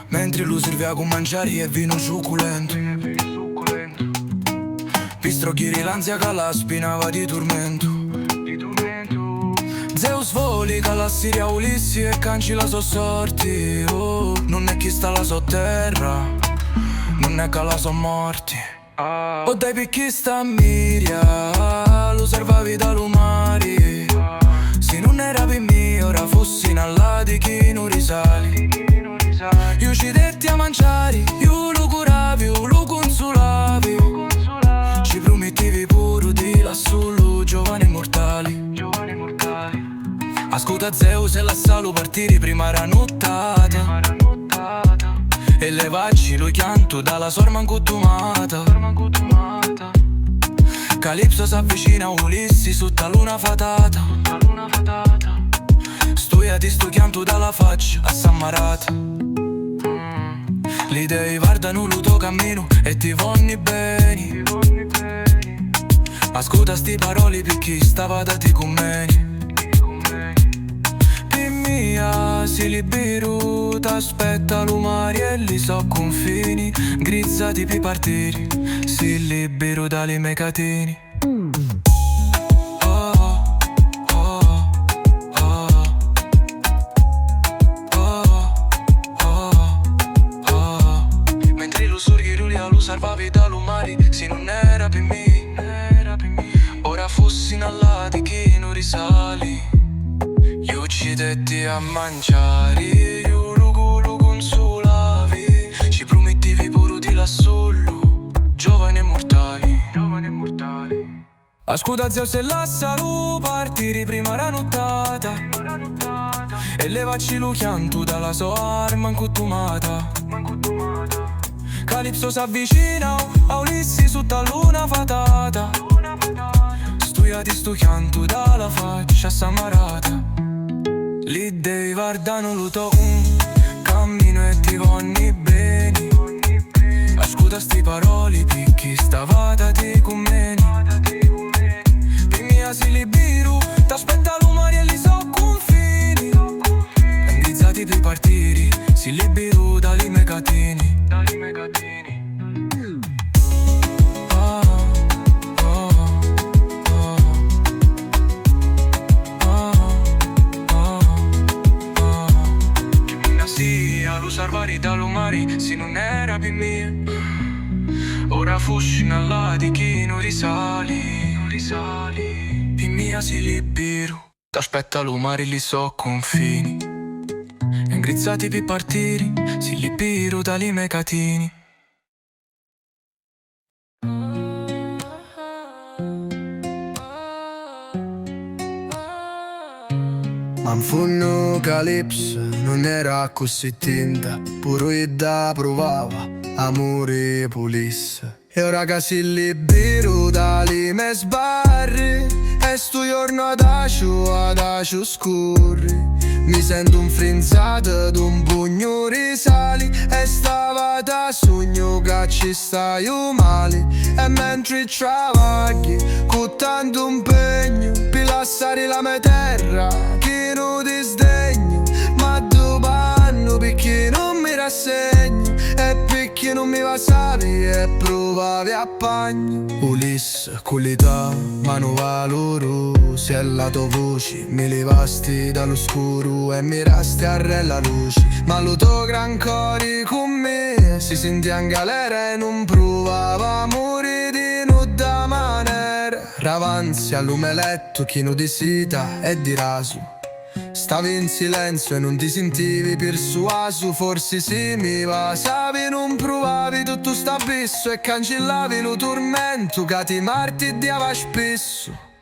S1: Mentre lui serveva con mangiare e vino succulento, pistrocchi l'ansia che la spinava di tormento. Zeus voli che la Siria Ulissi e canci la sua sorti. Oh, non è chi sta la sotterra, non è che la so morti. Oh dai picchi sta Miria, lo servavi dall'umari. Se non era per me ora fossi in alla di chi non risali. Io ci detti a mangiare, io lo curavi, io lo consolavi. Ci promettevi pure di lassù lo giovani mortali. Ascolta Zeus e lascialo partire prima era nottata. E levacci lo chianto dalla sorma incottumata. Calipso s'avvicina a Ulissi sotto luna fatata. Studiati sto chianto dalla faccia assammarata. Gli dei guardano il tuo cammino e ti vonni bene. Ascolta sti parole perché stava dati con me. Mia, si libero, t'aspetta l'umari e li so confini, grizzati per partire, si libero dalle mie catene. Oh, metti a mangiare, io lo consolavi, ci promettevi pure di là solo, giovani e mortali. Ascolta Zeus e la salù, partire prima la nottata, e levaci lo chianto dalla sua arma incottumata. Calipso s'avvicina a Ulissi sotto la luna fatata, studiati sto chianto dalla faccia samarata. Lì dei guardano lo to cammino e ti vanni bene. Ascolta sti parole picchi stavata ti commeni. Mia si libero, t'aspetta l'umani e li so confini. Andizzati per partire, si libero dai megatini. Che mina sia, lo salvari dall'umari, se non era per me. Ora fossi nella di chi non risali. Mia si libero, t'aspetta l'umari li so confini. Ingrizzati per partire, si libero dai megatini.
S2: Ma in fondo Calipso non era così tinta, pure da provava amore e pulisse. E ora che si libero dalle me sbarri, e sto giorno ad scorri, mi sento un frenzato d'un pugno risali, e stava da sogno che ci stai male. E mentre travagli con tanto impegno per lasciare la mia terra che non disdegno, ma dopo anno perché non mi rassegno, e perché non mi va sapi e provavi a pagno. Ulisse con l'età ma non va loro, se è la tua voce mi levasti dall'oscuro e mi rasti a re la luce. Ma lo tuo gran cuore con me si sentiva in galera e non provava amore di non da manera. Ravanzi al lume letto chi non di sita e di raso, stavi in silenzio e non ti sentivi persuaso. Forse se mi va, sapi non provavi tutto sta abisso e cancellavi lo tormento che ti martidiava spesso.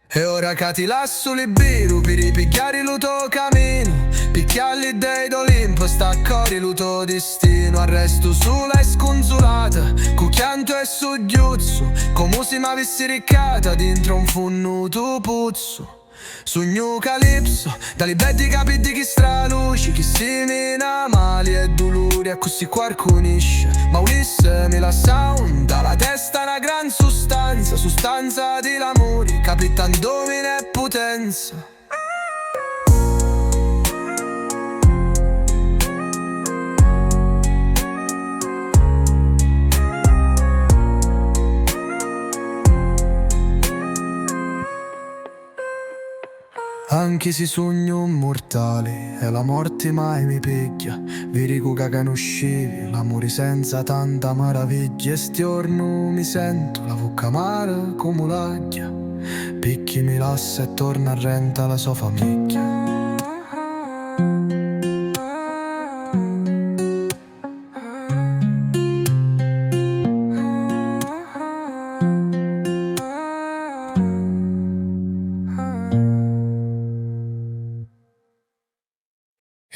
S2: E ora che ti lascio libero per ripigliare il tuo cammino, picchiare gli dei d'Olimpo, staccare il tuo destino. Arresto sola e sconsolata, con chianto e soggiozzo, come se mi avessi riccata dentro un fonnuto pozzo. Sogno Calipso, dalle betti capiti che straluci, che si mena mali e dolori e così qualcunisce. Ma Ulisse mi lascia dalla testa una gran sostanza di l'amore, capitan domina e potenza. Anche se sogno un mortale e la morte mai mi picchia, verico che conoscevi l'amore senza tanta meraviglia. E stiorno mi sento la bocca amara come l'aglia, picchi mi lassa e torna a renta la sua famiglia.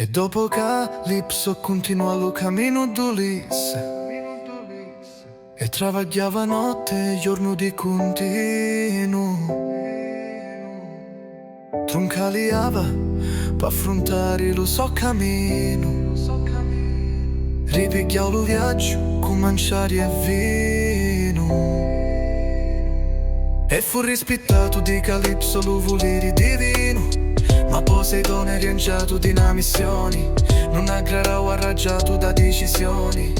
S2: E dopo Calipso continua lo cammino d'Ulisse, e travagliava notte e giorno di continuo. Troncaliava per affrontare lo so cammino, ripigliava lo viaggio con manciari e vino. E fu rispettato di Calipso lo volere divino, ma Poseidone è rientrato di una missione, non aggrarò arraggiato da decisioni.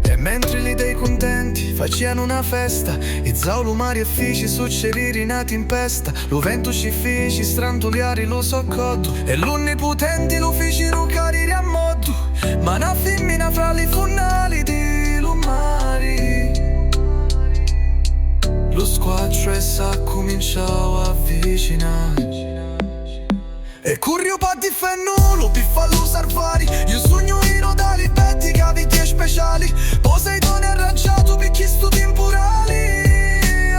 S2: E mentre gli dei contenti facevano una festa, e Zaulu mari e fici succederi nati in pesta, lo vento ci fece strantoliare lo soccotto, e l'onnipotenti lo fecero carire a modo. Ma una femmina fra le funnali di lumari, lo squarcio e sa cominciava a avvicinare. E currio pa di fennulo, piffallo sarvari. Io sogno in odali, petti, caviti e speciali. Poseidone arrangiato, picchi studi impurali.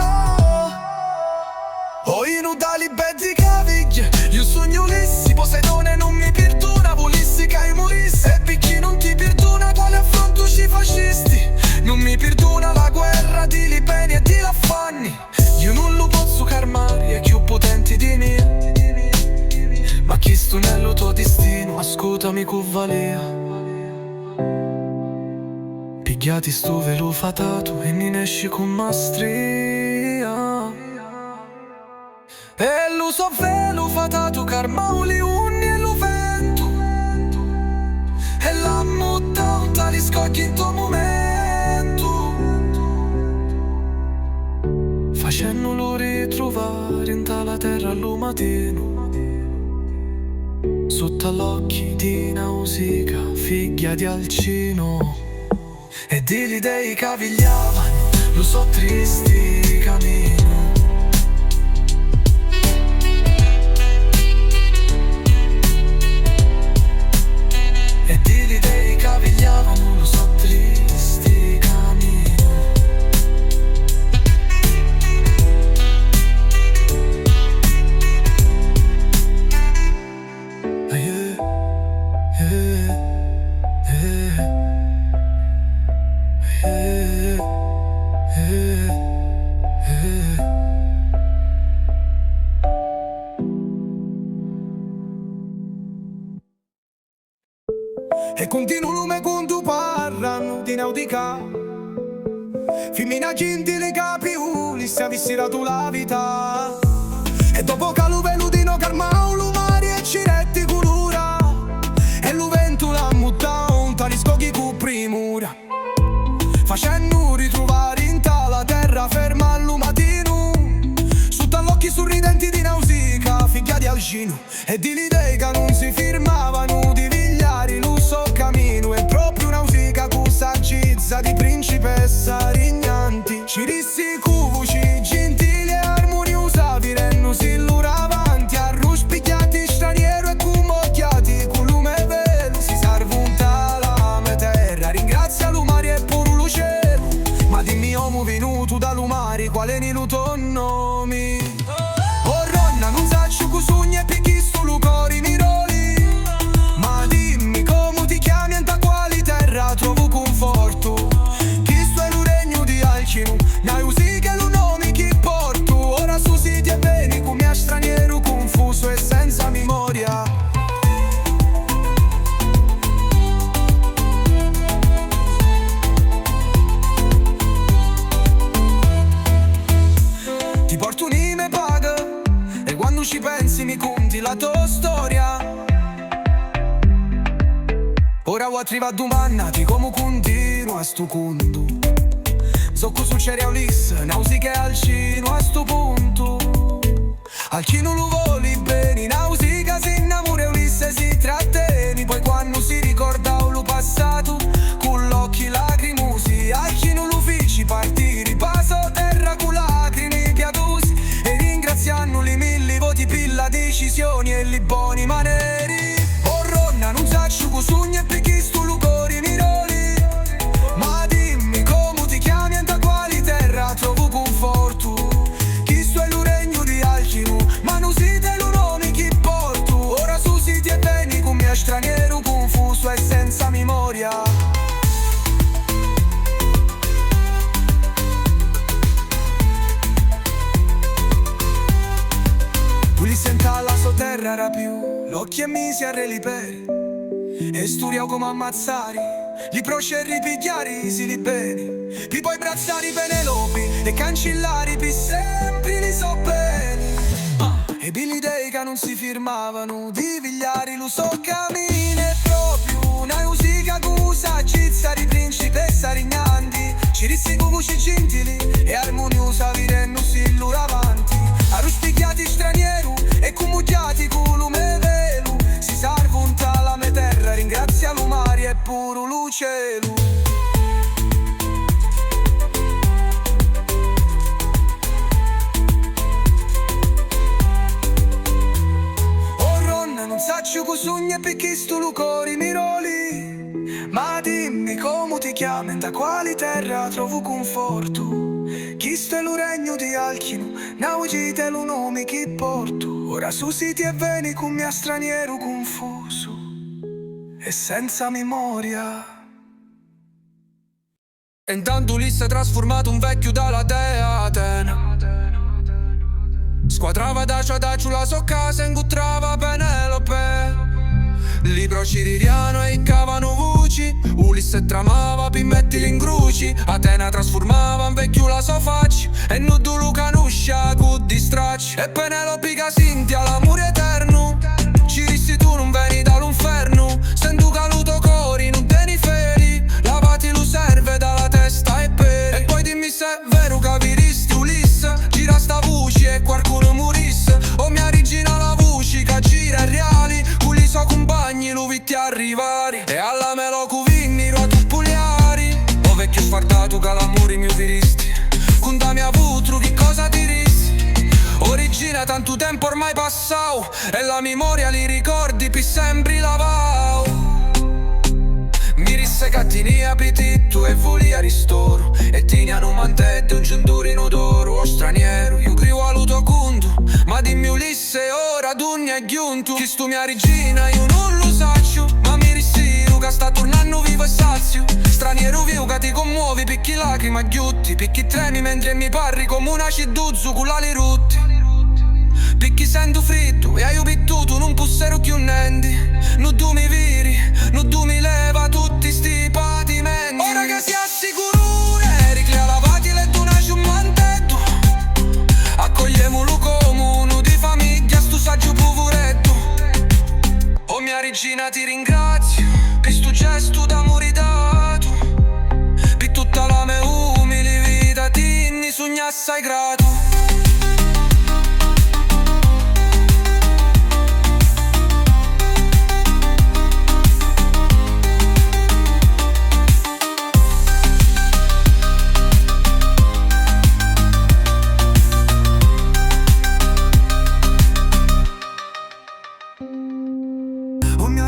S2: Oh, in odali, petti, caviglie. Io sogno Ulissi, Poseidone non mi perdona. Volissi che io morissi e picchi non ti perdona. Quale affronto ci fascisti? Non mi perdona la guerra di Libeni e di Laffanni. Io non lo posso calmare, è più potente di me. Ma chi sto nello tuo destino, ascoltami con valia. Pigliati sto velo fatato e ne esci con mastria. E lo so velo fatato, carmauli unni e lo vento. E la mutta tali scocchi in tuo momento, facendolo ritrovare in tala terra allo mattino. Sotto all'occhi di Nausicaa, figlia di Alcino. E di dei cavigliavano, lo so tristi cammino. E di dei cavigliavano, lo so tristi cammino. E continuo lume quando parlano di Nautica. Femmina gentile capi Ulisse ha vissuto la vita. E dopo che lo veludino calmao lumari e ciretti colura. E lo vento l'ha mutato un tali scoghi cu primura. Facendo ritrovare in tala terra ferma al mattino. Sotto all'occhi sorridenti di Nausicaa, figlia di Alcino. E di l'idee che non si firmavano di Vigliari, lo so cammino. E proprio Nausicaa cu saggezza di principessa rignanti. Ci rissi cu voci gentili e armoniosa, virenno si lura avanti. Arruspicchiati straniero e cu mocchiati, cu lume velo si sarvunta la mia terra. Ringrazia l'umari e pure lo cielo. Ma dimmi uomo venuto da lumari, quale ne lo nomi? Oh ronna non saccio cu sogni e picchi sto lucori miroli. Ma dimmi come ti chiami e da quali terra trovo conforto. Chi sto è lo regno di Alcino, Nausicaa lo nome chi porto. Ora su siti e beni come a straniero confuso e senza memoria. Ti porto un'ime paga e quando ci pensi mi conti la tua storia. Ora vuoi arrivare a domandati come continua sto conto. So cosa succede a Ulisse, Nausicaa e Alcino a sto punto. Alcino lo voli bene, Nausicaa si innamora e Ulisse si trattiene. Poi quando si ricorda lo passato, con l'occhi lacrimosi, Alcino lo feci partire, passo terra con lacrime pietosi. E ringraziando li mille voti per la decisioni e li buoni maneri. Oh ronna non saccio cu sogni e perché sto lucori miroli. Ma dimmi come ti chiami e da quali terra trovo conforto. Chi sto è lo regno di Alcino, ma non siete lo nome chi porto. Ora su siti e beni come a straniero confuso e senza memoria. Ulisse la sua terra era più, l'occhio e misi a relipere. E studiavo come ammazzare, li proce e ripigliare si li bene. Pi poi brazzare i Penelopi e cancellare per sempre li so bene. E per l'idee che non si firmavano di Vigliari lo so cammino. E proprio Nausicaa cu saggezza di principessa rignanti. Ci rissi cu voci gentili e armoniosa virenno si lura avanti. Arruspicchiati straniero e cumucchiati cu lume velo. Si sarvunta la mia terra, ringrazia l'umari e pure lo cielo. Oh ronna
S1: non saccio cosugna perché sto lucori miroli. Ma dimmi come ti chiami, da quali terra trovo conforto. Chi sta lo regno di Alchino, naugite lo nome che porto. Ora su siti e veni con mia straniero confuso e senza memoria. E intanto lì si è trasformato un vecchio dalla dea Atena. Squadrava da la sua casa e incontrava Penelope. Libro ciririano e cavano voci. Ulisse tramava per metterli in gruci. Atena trasformava in vecchio la sua faccia e nudo lo canuscia con distracci. E Penelope che Sintia l'amore eterno. Ci rissi tu non veni dall'inferno. Sento caluto cori non teni feri. Lavati lo serve dalla testa e per. E poi dimmi se è vero capiristi Ulisse. Gira sta voce e qualcuno morisse. O mia regina la voce che gira è reali. Con i suoi compagni lo vitti arrivare. E alla melo cuvinni ro tu pugliari. O vecchio sfardato che l'amore mio diristi. Contami a vutru che cosa diristi. Origina tanto tempo ormai passau. E la memoria li ricordi per sempre lavau. Mi risse cattini appetito e volia ristoro. E tiniano mantello un centurino d'oro. O straniero, io grivo a luto conto. Ma dimmi Ulisse ora d'ogni è giunto. Chi stu mia regina io non lo saccio. Ma mi rissiru che sta tornando vivo e sazio. Straniero vivo che ti commuovi picchi lacrime a ghiutti. Picchi tremi mentre mi parli come una ciduzzu con l'ali rutti. Picchi sento fritto e io pittuto non possero più nendi. Non tu mi viri, non tu mi leva tutti sti patimenti. Ora che si assicuro Eric le ha lavati le donaci un mantetto. Accogliemolo come uno di famiglia sto saggio poveretto. Oh mia regina ti ringrazio per sto gesto d'amore dato. Per tutta la mia umile vita ti ne sogno assai grato.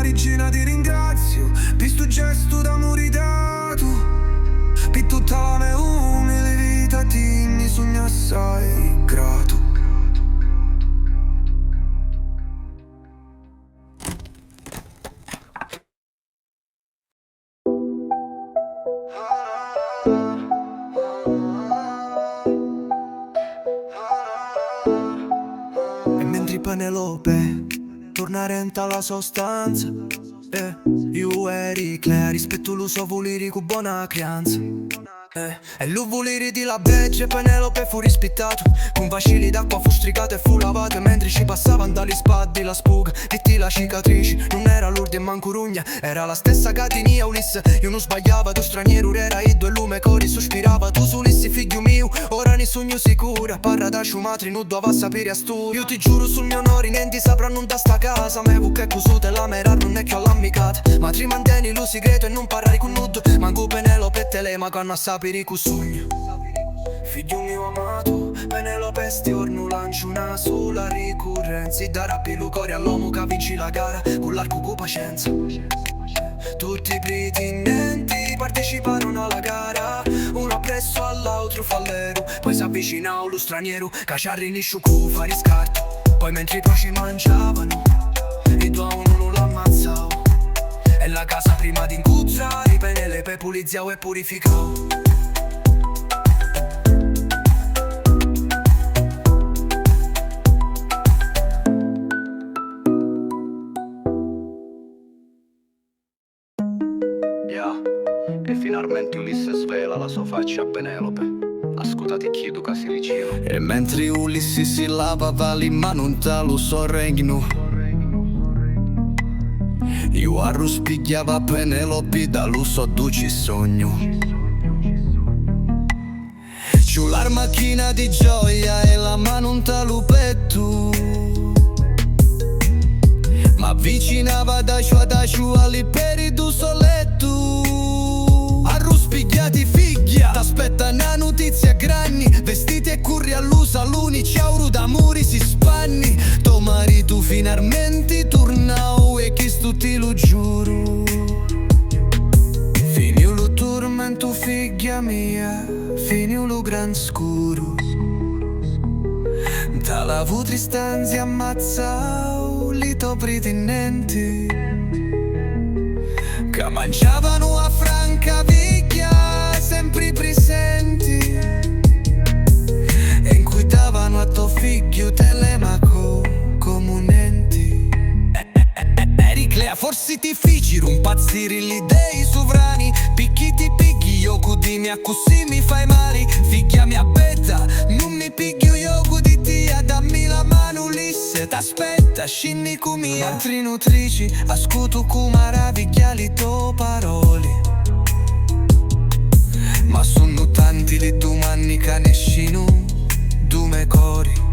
S1: Regina ti ringrazio per sto gesto d'amore dato. Per tutta la mia umile vita ti ne sogno assai grato. E mentre Penelope tornare in la sostanza, io eri Clea, rispetto lo so volere con buona creanza. E lui volere di la begge, Penelope fu rispettato. Con vascili d'acqua fu stricato e fu lavato. E mentre ci passavano dalle spade la spuga, ditti la cicatrice. Non era Lourdes e manco Rugna, era la stessa Catinia Ulisse. Io non sbagliava, tu straniero era iddo e lume cori sospirava. Tu Ulisse figlio mio, ora ne sogno sicura. Parra da ciumatri, non doveva sapere a studio. Io ti giuro sul mio onore, niente sapranno da sta casa. Me vuoi che cosute la mera non è che ho l'ammicata. Ma ti mantieni lo segreto e non parlare con nudo. Manco Penelope e Telemaco hanno a sapere con sogno. Figlio mio amato, Penelope stiorno lancio una sola ricorrenza. E darà più cuore all'uomo che vinci la gara con l'arco con pazienza. Tutti i pretendenti parteciparono alla gara, uno appresso all'altro fallero. Poi si avvicinò lo straniero che ci arrinisce con fare scarto. Poi mentre i pesci mangiavano e tu a uno non l'ammazzavo. E la casa prima di incontrare Penelope puliziavo e purificavo.
S3: E finalmente Ulisse svela la sua faccia a Penelope. Ascoltate chiedo che si vicino.
S1: E mentre Ulisse si lavava le mani in talo sorregno, io arruspigliava Penelope dallo so duci sogno. C'ho la macchina di gioia e la mano in talo petto. Ma avvicinava da ciu alle peri du soletto. Arruspigliati figlia, t'aspetta una notizia granni. Vestiti e curri all'usa, l'unici auro d'amori si spanni. Tuo marito finalmente torna
S2: figlia mia, finiu lu gran scuro. Dalla vu tristanzi ammazzau li to pritinenti che mangiavano a franca viglia sempre presenti e inquietavano a tuo figlio telemaco comunenti. Ericlea forse ti feci rumpazziri gli dei sovrani, picchi ti picchi io cudimi a così mi fai male. Figlia mia betta non mi picchio io cuditi a dammi la mano Ulisse t'aspetta scinni come altri nutrici ascuto cu maravigliali to paroli. Ma sono tanti le domani che nessuno dume cori.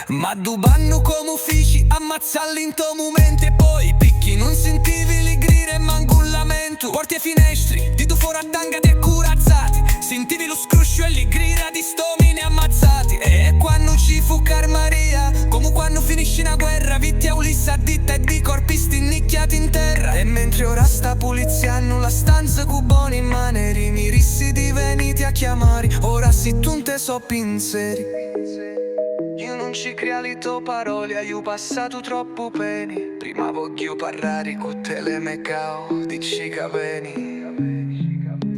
S2: Ma dubanno come uffici ammazzalli in to momento e poi picchi non sentivi li grida e manco un lamento. Porti ai finestri di tu fuori a tanga di accurazzati, sentivi lo scruscio e li grida di stomini ammazzati. E quando ci fu Carmaria come quando finisce una guerra vitti a Ulisse a ditta e di corpi stinnicchiati in terra. E mentre ora sta polizia hanno la stanza cuboni in maneri mirissi diveniti a chiamare. Ora si tu te so pinseri io non ci creali to parole, io passato troppo peni. Prima voglio parlare con te le mecao, dici che veni.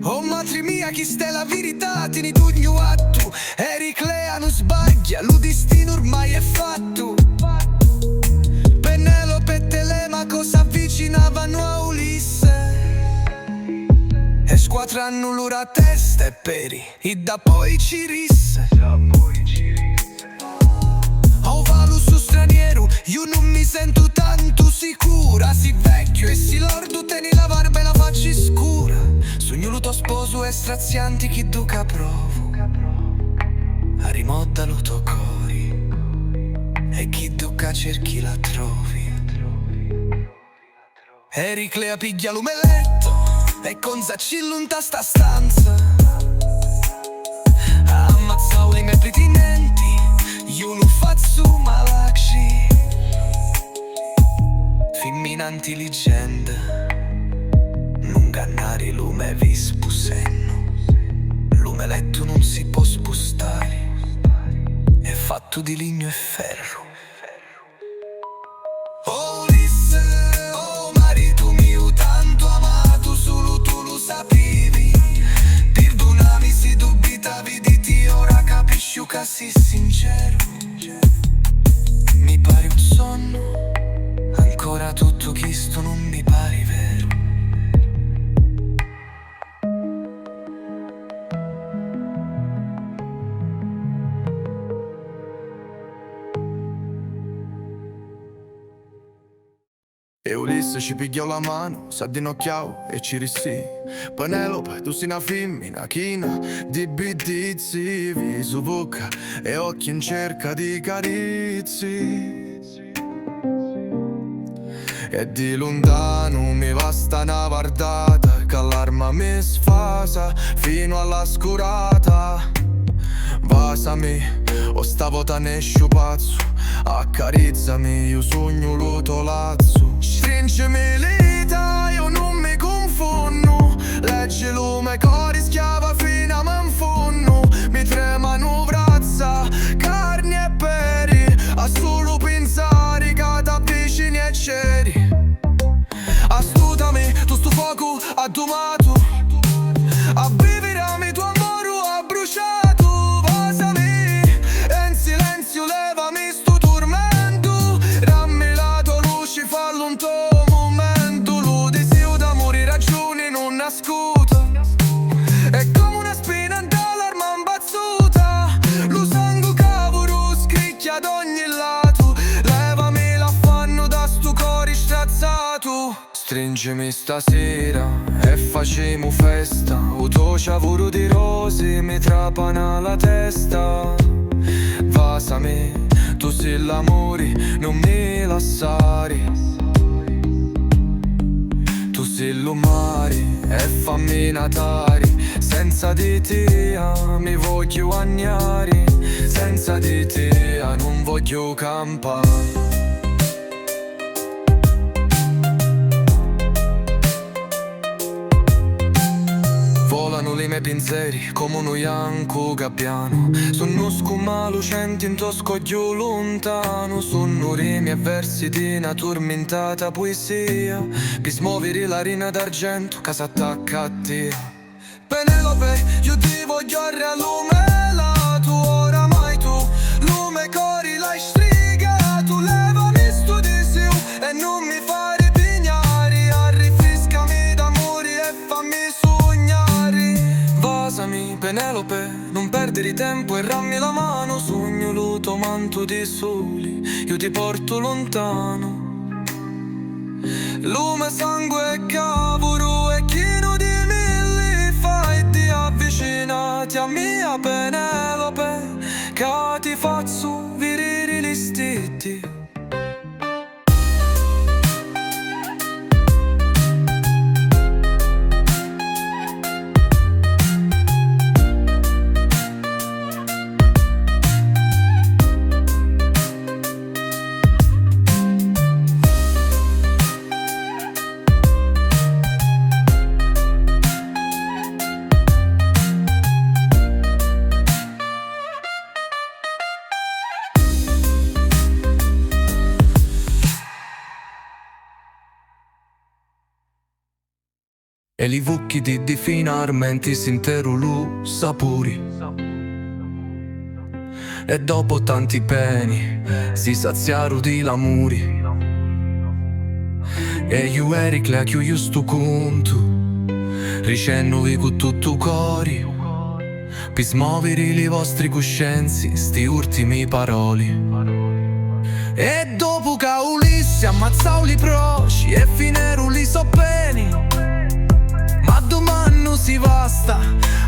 S2: Oh madre mia, chi sta la verità, tieni tu gli atto. Ericlea non sbaglia, lo destino ormai è fatto. Penelope e Telemaco s'avvicinavano a Ulisse e squadranno l'ora a testa e peri, e da poi ci risse. Oh valu su straniero, io non mi sento tanto sicura. Si vecchio e si lordo, teni la barba e la faccia scura. Sogno lo tuo sposo e strazianti chi tu caprovo a rimodda lo tuo cori e chi tu cerchi la trovi. Ericlea piglia l'umeletto e con Zaccillo in sta stanza ammazzao i miei pretinenti. Io lo faccio malacci femminanti leggenda non gannare lume vi spusenno. Lume letto non si può spostare, è fatto di legno e ferro. Oh Ulisse, oh marito mio tanto amato, solo tu lo sapevi. Perdonami se dubitavi di te, ora capisci che sei sincero. Mi pare un sonno, ancora tutto questo non mi pare vero.
S1: E Ulisse ci pigliò la mano, s'addinocchiò e ci rissi. Penelope, tu sei una femmina china di bidizi, viso, bocca e occhi in cerca di carizi. E di lontano mi basta una guardata che l'arma mi sfasa fino alla scurata. Vasami, o stavo tanescio pazzo, accarizzami, io sogno lo tolazzo. Stringimi l'ita, io non mi confonno. Leggi lume, cori schiava fino a manfonno. Mi tremano braccia, carni e peri, a solo pensare che t'avvicini e c'eri. Astutami, tu sto fuoco addomato, avviverami tuo amore a bruciato. Vasami, e in silenzio levami sto tormento. Dammi la tua luce, fallo un tuo momento. Lo desio d'amore, ragioni non nascosta. È come una spina dall'arma imbazzuta. Lo sangue cavolo scricchia ad ogni lato. Levami l'affanno da sto cuore strazzato. Stringimi stasera e facciamo festa. O tuo ciavuro di rose mi trapana la testa. Vasami, tu sei l'amore, non mi lasciare. Tu sei lo mare e fammi natare. Senza di te mi voglio agnare. Senza di te non voglio campare. li miei pensieri come uno bianco gabbiano. Sono scuma lucenti in to scoglio lontano. Sono rimi e versi di una tormentata poesia, per smuovere la rina d'argento che s'attacca a te. Penelope, io ti voglio a lume, tu oramai tu, lume cori l'hai strigato, levami sto di siu e non mi fare pignari, arriffiscami d'amori e fammi sognare. Vasami, Penelope, non perdere tempo e rammi la mano, sogno luto manto di soli, io ti porto lontano. Lume, sangue e cavolo e chino di milli fai ti avvicinati a mia Penelope, che ti faccio virire gli stitti. E li vucchi di finalmente s'intero lu sapori. E dopo tanti peni si saziarono di l'amori. E io Ericle che io sto conto, ricennovi con tutto cori, per smuovere le vostre coscienze, sti ultimi paroli. E dopo che Ulisse ammazzò li proci e finero li soppeni, ma domani non si basta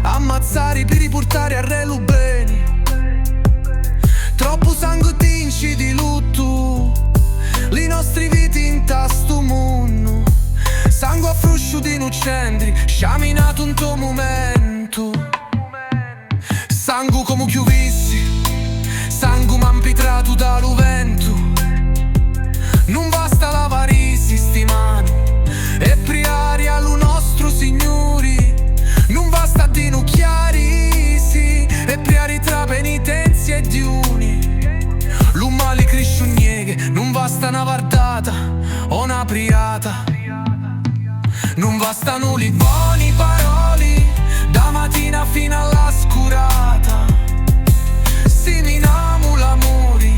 S1: ammazzare per riportare a re lo bene. Troppo sangue tinci di lutto, le nostre vite in tasto mondo. Sangue a fruscio di innocenti, sciaminato un tuo momento. Sangue come chiuvissi, sangue m'ampitrato dallo vento. Non basta l'avarisi sti mano e priari allo nostro Signori. Non basta dinucchiarisi e priari tra penitenzi e diuni. L'umali crisciugneghe, non basta una vardata o una priata. Non bastano li buoni paroli da mattina fino alla scurata. Seminiamo l'amore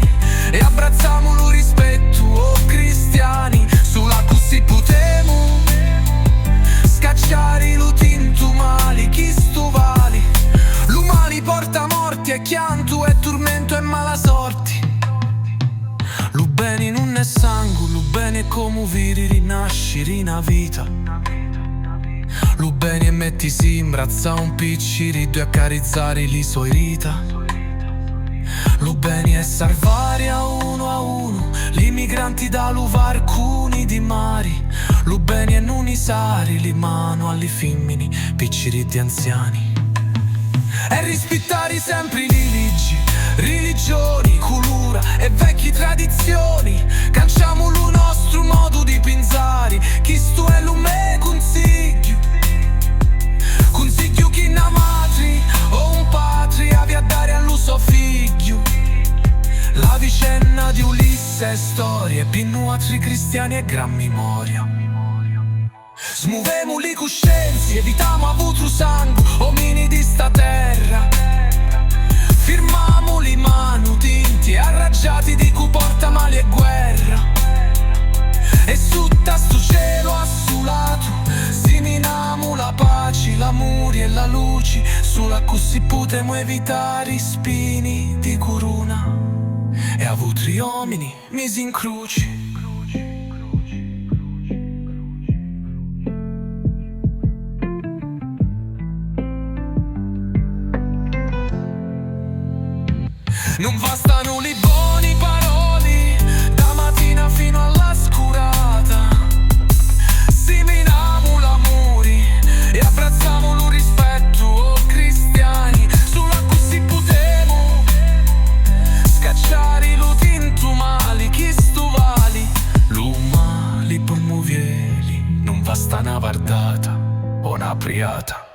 S1: e abbracciamo lo rispetto, oh cristiani, sulla cui potemo scacciare lo tinto mali, chi sto vali. L'umali porta morti e chianto e tormento e mala sorti. Lo bene non è sangue, lo bene è come viri rinascere in una vita. Lo bene è mettisi in braccia un piccirito e accarezzare le sue rita. Lo bene è salvare a uno li migranti dallo varcuni di mari. Lo bene è non isare le mano alle femmini, picciriti anziani. E rispettare sempre le leggi, religioni, cultura e vecchie tradizioni. Canciamo lo nostro modo di pensare, chi sto è lo me consiglio. Consiglio chi una madre o un padre avi a dare allo suo figlio. La vicenda di Ulisse è storia, per noi altri cristiani è gran memoria. Smuovemo le coscienze, evitiamo avuto sangue, omini di sta terra. Firmamo le mani tinti, arraggiati di cui porta male e guerra. E sotto sto cielo assolato, seminamo la pace, l'amore e la luce, sulla cui potremo evitare i spini di corona. E avuti uomini misi in croce. Non bastano le buone parole da mattina fino alla scurata. Seminiamo l'amore e abbracciamo lo rispetto, oh cristiani, sulla cui si potremo scacciare lo tinto male, chi sto vali. L'umali promuoveli, non basta una vardata o una priata.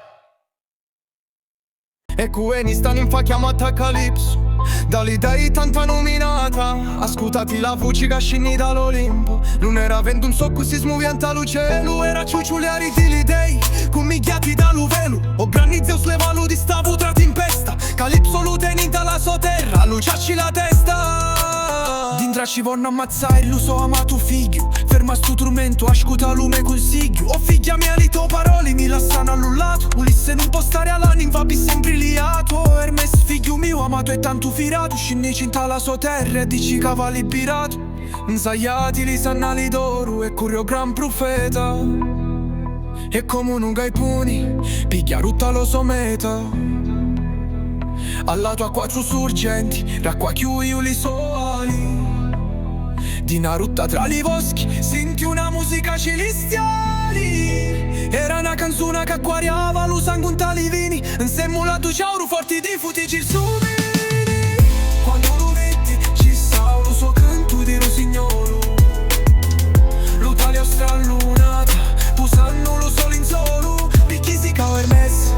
S2: E Kueni stanno in fa chiamata Calypso. Dall'idea tanta nominata, ascoltati la voce che scende dall'Olimpo. Non era vendo un socco si smuoventa luce. Lui era ciucciuliari di l'idei, commigliati dall'uvelu. O grandi Zeus levalo di stavo tratti in pesta. Calypso lu teni dalla sua terra, luciarci la testa. Dintra ci vanno ammazzare, lo so amato figlio. Ferma sto strumento, ascolta lume consiglio. O figlia mia li to parole, mi lasciano allullato. Ulisse non può stare all'anima, vi sempre liato. Hermes figlio mio, amato e tanto firato. Scinni cinta la sua terra e dici cavalli pirato. Nsaiati li sannali d'oro e curio gran profeta. E come un gaipuni, picchia rutta lo someta. Alla tua quattro sorgenti, racqua chiui li soali. Di Narutta tra i boschi, senti una musica celestiali. Era una canzone che acquariava lo sangue tali vini. Insieme a tu ciauro forti di futigi il sumini. Quando lo vedi ci sta lo suo canto di rosignolo. L'Italia strallunata, posando lo solo in solo. Picchi si cava Hermes,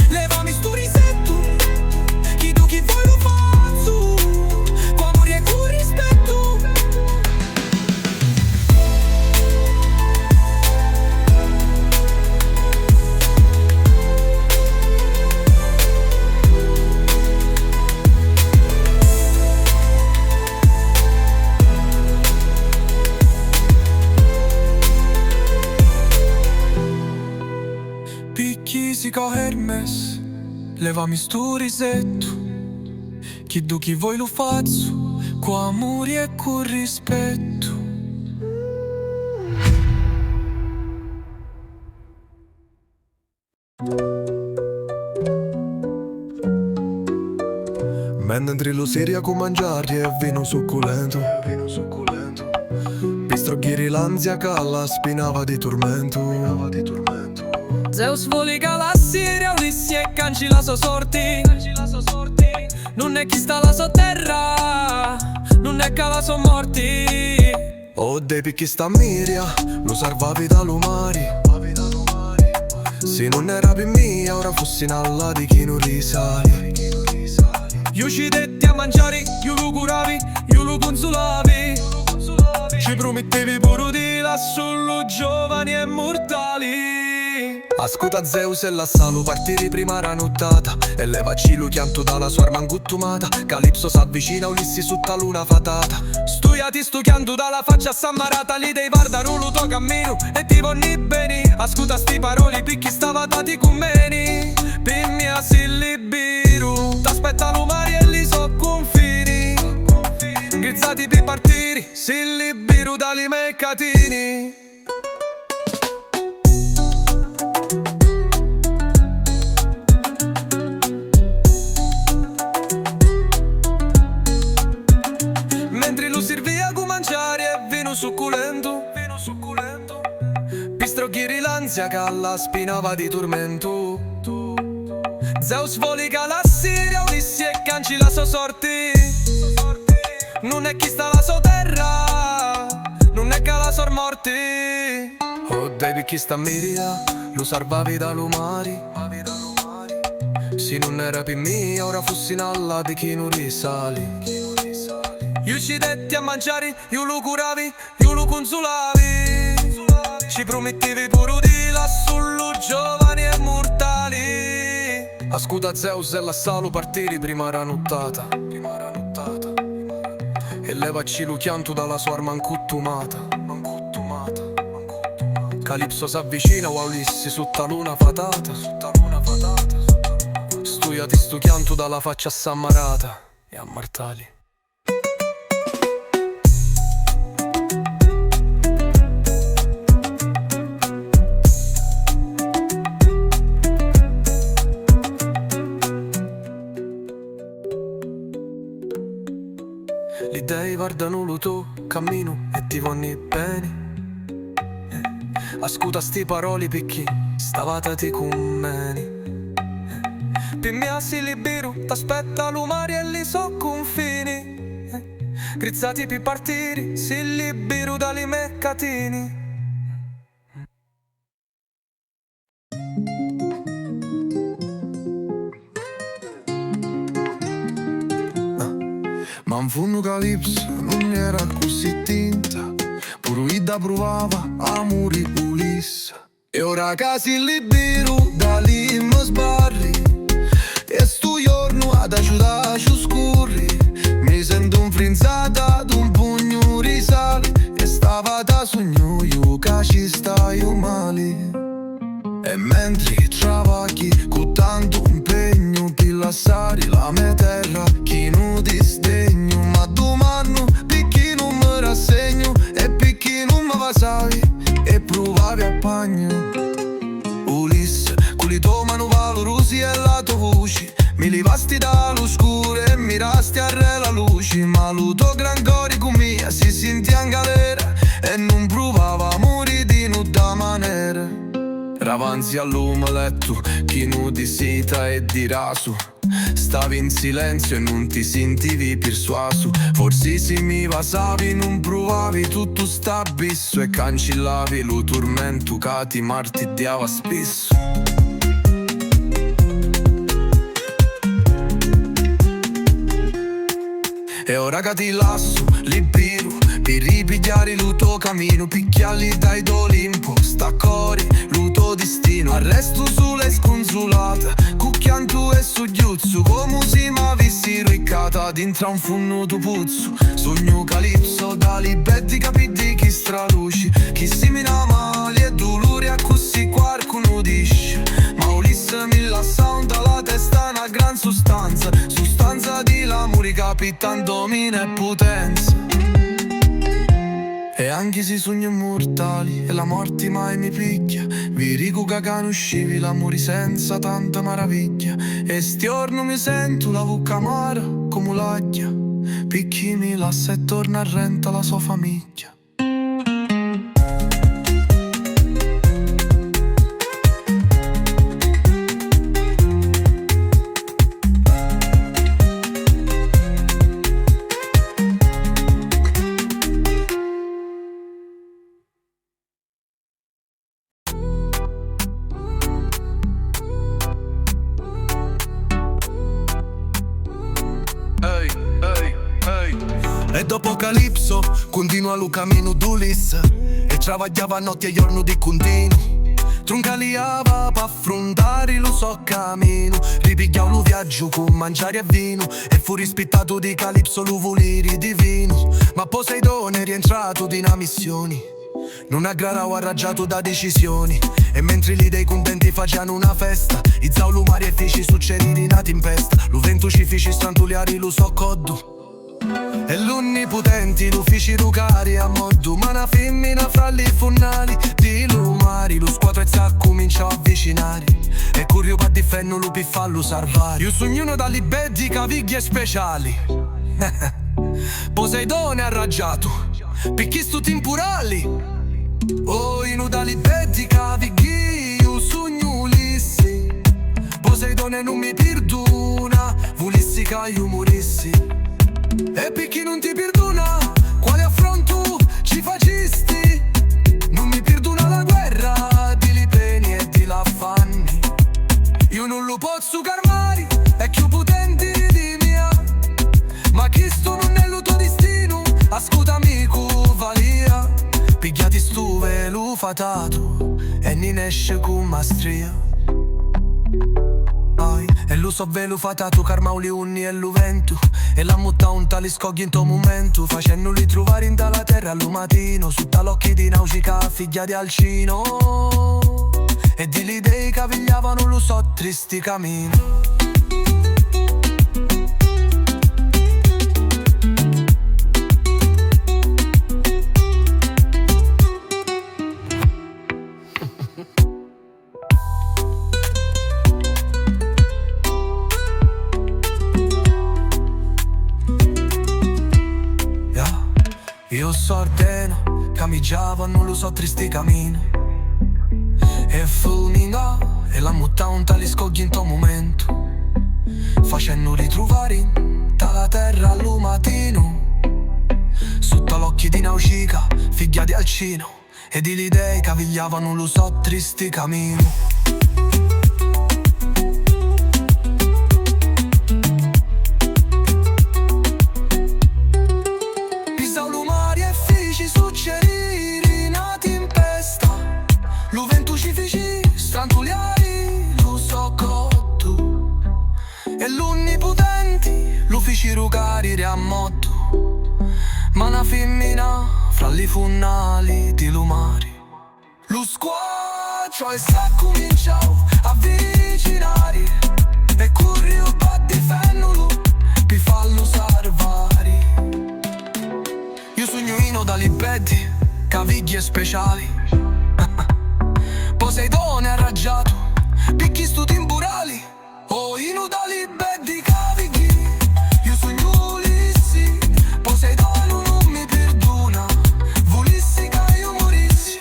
S2: levami sto risetto. Chi tu chi vuoi lo faccio, qua amore e con rispetto. Picchisica Hermes, levami sto risetto. Chi tu chi vuoi lo faccio, qua amore e con rispetto.
S4: Mentre lo seria con mangiare e vino succulento. Pistrocchieri l'ansia che la spinava di tormento.
S5: Zeus voli galassie, Ulissi e canci la sua sorte. Non è chi sta la sua terra, non è che la sua morte.
S4: O dei picchi sta miria, lo salvavi dall'umari. Se non era per mia, ora fossi in alla di chi non risali.
S5: Io ci detti a mangiare, io lo curavi, io lo consolavi. Ci promettevi pure di là solo giovani e mortali.
S4: Ascolta Zeus e la salo partire prima era nottata. E levaci lo chianto dalla sua arma anguttumata. Calypso s'avvicina Ulissi sotto luna fatata.
S5: Studiati sto chianto dalla faccia sammarata. Li dei guardano lo tuo cammino e ti vonni bene. Ascolta sti parole picchi stava dati con meni. Per mia si libero, t'aspetta lo mare e li so confini. Grizzati per partire, si libero dai mercatini. Mentre lo servia con mangiare e vino succulento. Pistrocchieri l'ansia che la spinava di tormento. Zeus voli galassie, Ulissi e canci la sua sorte. Non è chi sta la sua terra, non è che la sua morte.
S4: O dei picchi sta miria, lo salvavi dall'umari. Se non era per mia, ora fossi in alla di chi non risali.
S5: Io ci detti a mangiare, io lo curavi, io lo consolavi. Ci promettevi pure di là solo giovani e mortali.
S4: Ascolta Zeus e la salo partire prima era nottata. E levaci lo chianto dalla sua arma ancuttumata. Calypso s'avvicina a Ulissi sotto luna fatata. Studiati sto chianto dalla faccia sammarata e a martali.
S5: Gli dei guardano lo tuo cammino e ti vanno bene.
S4: Ascolta sti parole picchi stavate con me.
S5: Per me si libero, t'aspetta lo mare e li so confini. Grizzati per partire, si libero dai mercatini.
S2: Tranfunno Calipso non era così tinta, Puruida provava amore Ulisse. E ora che si libero da lì mi sbarri, e sto giorno ad aiutarci scurri. Mi sento infrinzata ad un pugno risale, e stava da sogno io che ci stai male. E mentre travagli con tanto impegno per lasciare la mia terra, chi non disdegno, ma domani perché non mi rassegno, e perché non mi vasavi e provavi a pagno. Ulisse, con le tue mani valorosi e la tua voce, mi livasti dall'oscuro e mirasti a re la luce. Ma lo tuo gran cuore con mia si sentiva in galera, e non provava amore di nuda maniera. Ravanzi all'omeletto, chi non di seta e di raso, stavi in silenzio e non ti sentivi persuaso. Forse se mi vasavi non provavi tutto sta abisso, e cancellavi lo tormento che ti martidiava spesso. E ora che ti lascio libero per ripigliare il tuo cammino, picchiarli dai d'Olimpo, staccori il tuo destino. Arresto sulle sconsolate, cucchianto e soggiuzzo, come se mi avessi riccata dentro un funno tu puzzo. Sogno Calipso da libeti capiti chi straluci, chi si mina mali e dolore a così qualcuno dice. Ma Ulisse mi lascia dalla testa una gran sostanza, sostanza di l'amore capitando mine e potenza. E anche se sogni mortali e la morte mai mi picchia, vi rico che conoscevi l'amore senza tanta meraviglia. E stiorno mi sento la bocca amara come l'aglia, perché mi lascia e torna a renta la sua famiglia. E dopo Calipso continua lo cammino d'Ulisse, e travagliava notti e giorno di continuo. Troncaliava per affrontare lo so cammino, ripigliava lo viaggio con mangiare e vino, e fu rispettato di Calipso lo volere divino. Ma Poseidone è rientrato di una missione, non aggrarava arraggiato da decisioni. E mentre gli dei contenti facevano una festa, i zaulu mari e feci succedere nati in pesta. Lo vento ci fece strantuliare lo so coddo, e l'onnipotenti lo feci rucare a modo. Ma una femmina fra le fonnali di lumari, lo squadro e cominciò a avvicinare, e corrio per difendere lo per farlo salvare. Io sogno uno dalle beddi caviglie speciali Poseidone arraggiato, perché sto tempurali. Oh, io dalle beddi caviglie, io sogno Ulisse. Poseidone non mi perdona, volissi che io morissi. E per chi non ti perdona, quale affronto ci facesti? Non mi perdona la guerra di li peni e di l'affanni. Io non lo posso calmare, è più potente di mia. Ma questo non è il tuo destino, ascoltami valia. Pigliati stu velo fatato e ne esce con mastria. E lo so velo fatato, carma le unni e lo vento, e la mutta un tale scogli in to momento, facendoli trovare in dalla terra allo mattino, su talocchi di nausicaa figlia di Alcino. E di le idee che cavigliavano lo so tristi cammino. Io so ordeno, camminava, non lo so, tristi cammino. E fulmina, e la mutta un tale scogli in to momento, facendo ritrovare dalla terra allo mattino, sotto l'occhi di Nausicaa, figlia di Alcino. E di le idee cavigliavano, non lo so, tristi cammino.
S4: cirugari riammotto, ma una femmina fra li funnali di lumari. Lo squaccio e sta cominciando a avvicinare e corri un po' di fennolo per farlo salvare. Io sogno da libeti, caviglie speciali Poseidone arraggiato, picchi stu timburali. Oh, ino da libeti cavigli, io sogno Ulissi. Poseidone non mi perdona, volissi che io morissi.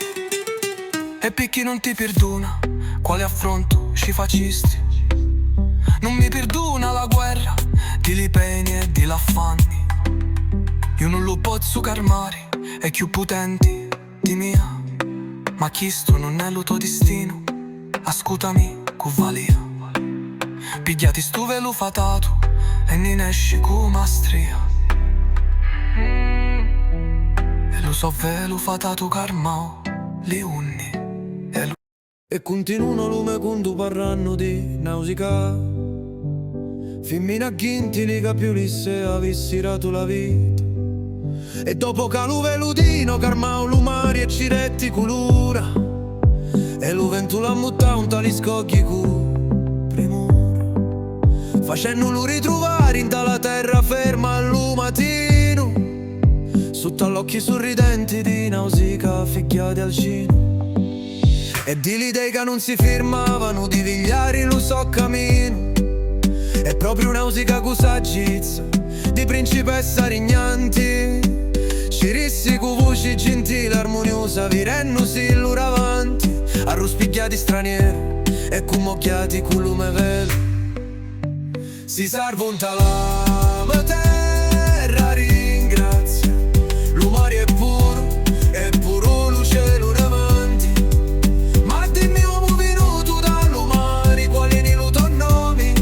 S4: E picchi non ti perdona, quale affronto ci facisti. Non mi perdona la guerra, di lipeni e di l'affanni. Io non lo posso calmare, è più potente di mia. Ma chisto non è lo tuo destino, ascoltami con valia. Pigliati stu velo fatato e ne esci con mastria. E lo so velo fatato carmao, li unni.
S5: E continuano lume quando parranno di nausicaa. Femmina ghinti li capiulisse avessi rato la vita. E dopo che lo veludino carmao lumari e ciretti culura. E lo vento l'ha muttato un tali scogli cu premura. Facendolo ritrovare in tala terra ferma al mattino, sotto all'occhi sorridenti di nausicaa figliati al cino. E di l'idee che non si fermavano, di vigliari lo so cammino. È proprio nausicaa con saggezza di principessa regnanti. Ci rissi con voci gentili, armoniosa, virennosi l'ora avanti. Arrospigliati stranieri e con occhiati con lume velo. Si serve un talame terra ringrazia. L'umore è puro e puro lo cielo davanti. Ma dimmi uomo venuto dall'umare, quali ne lo nomi?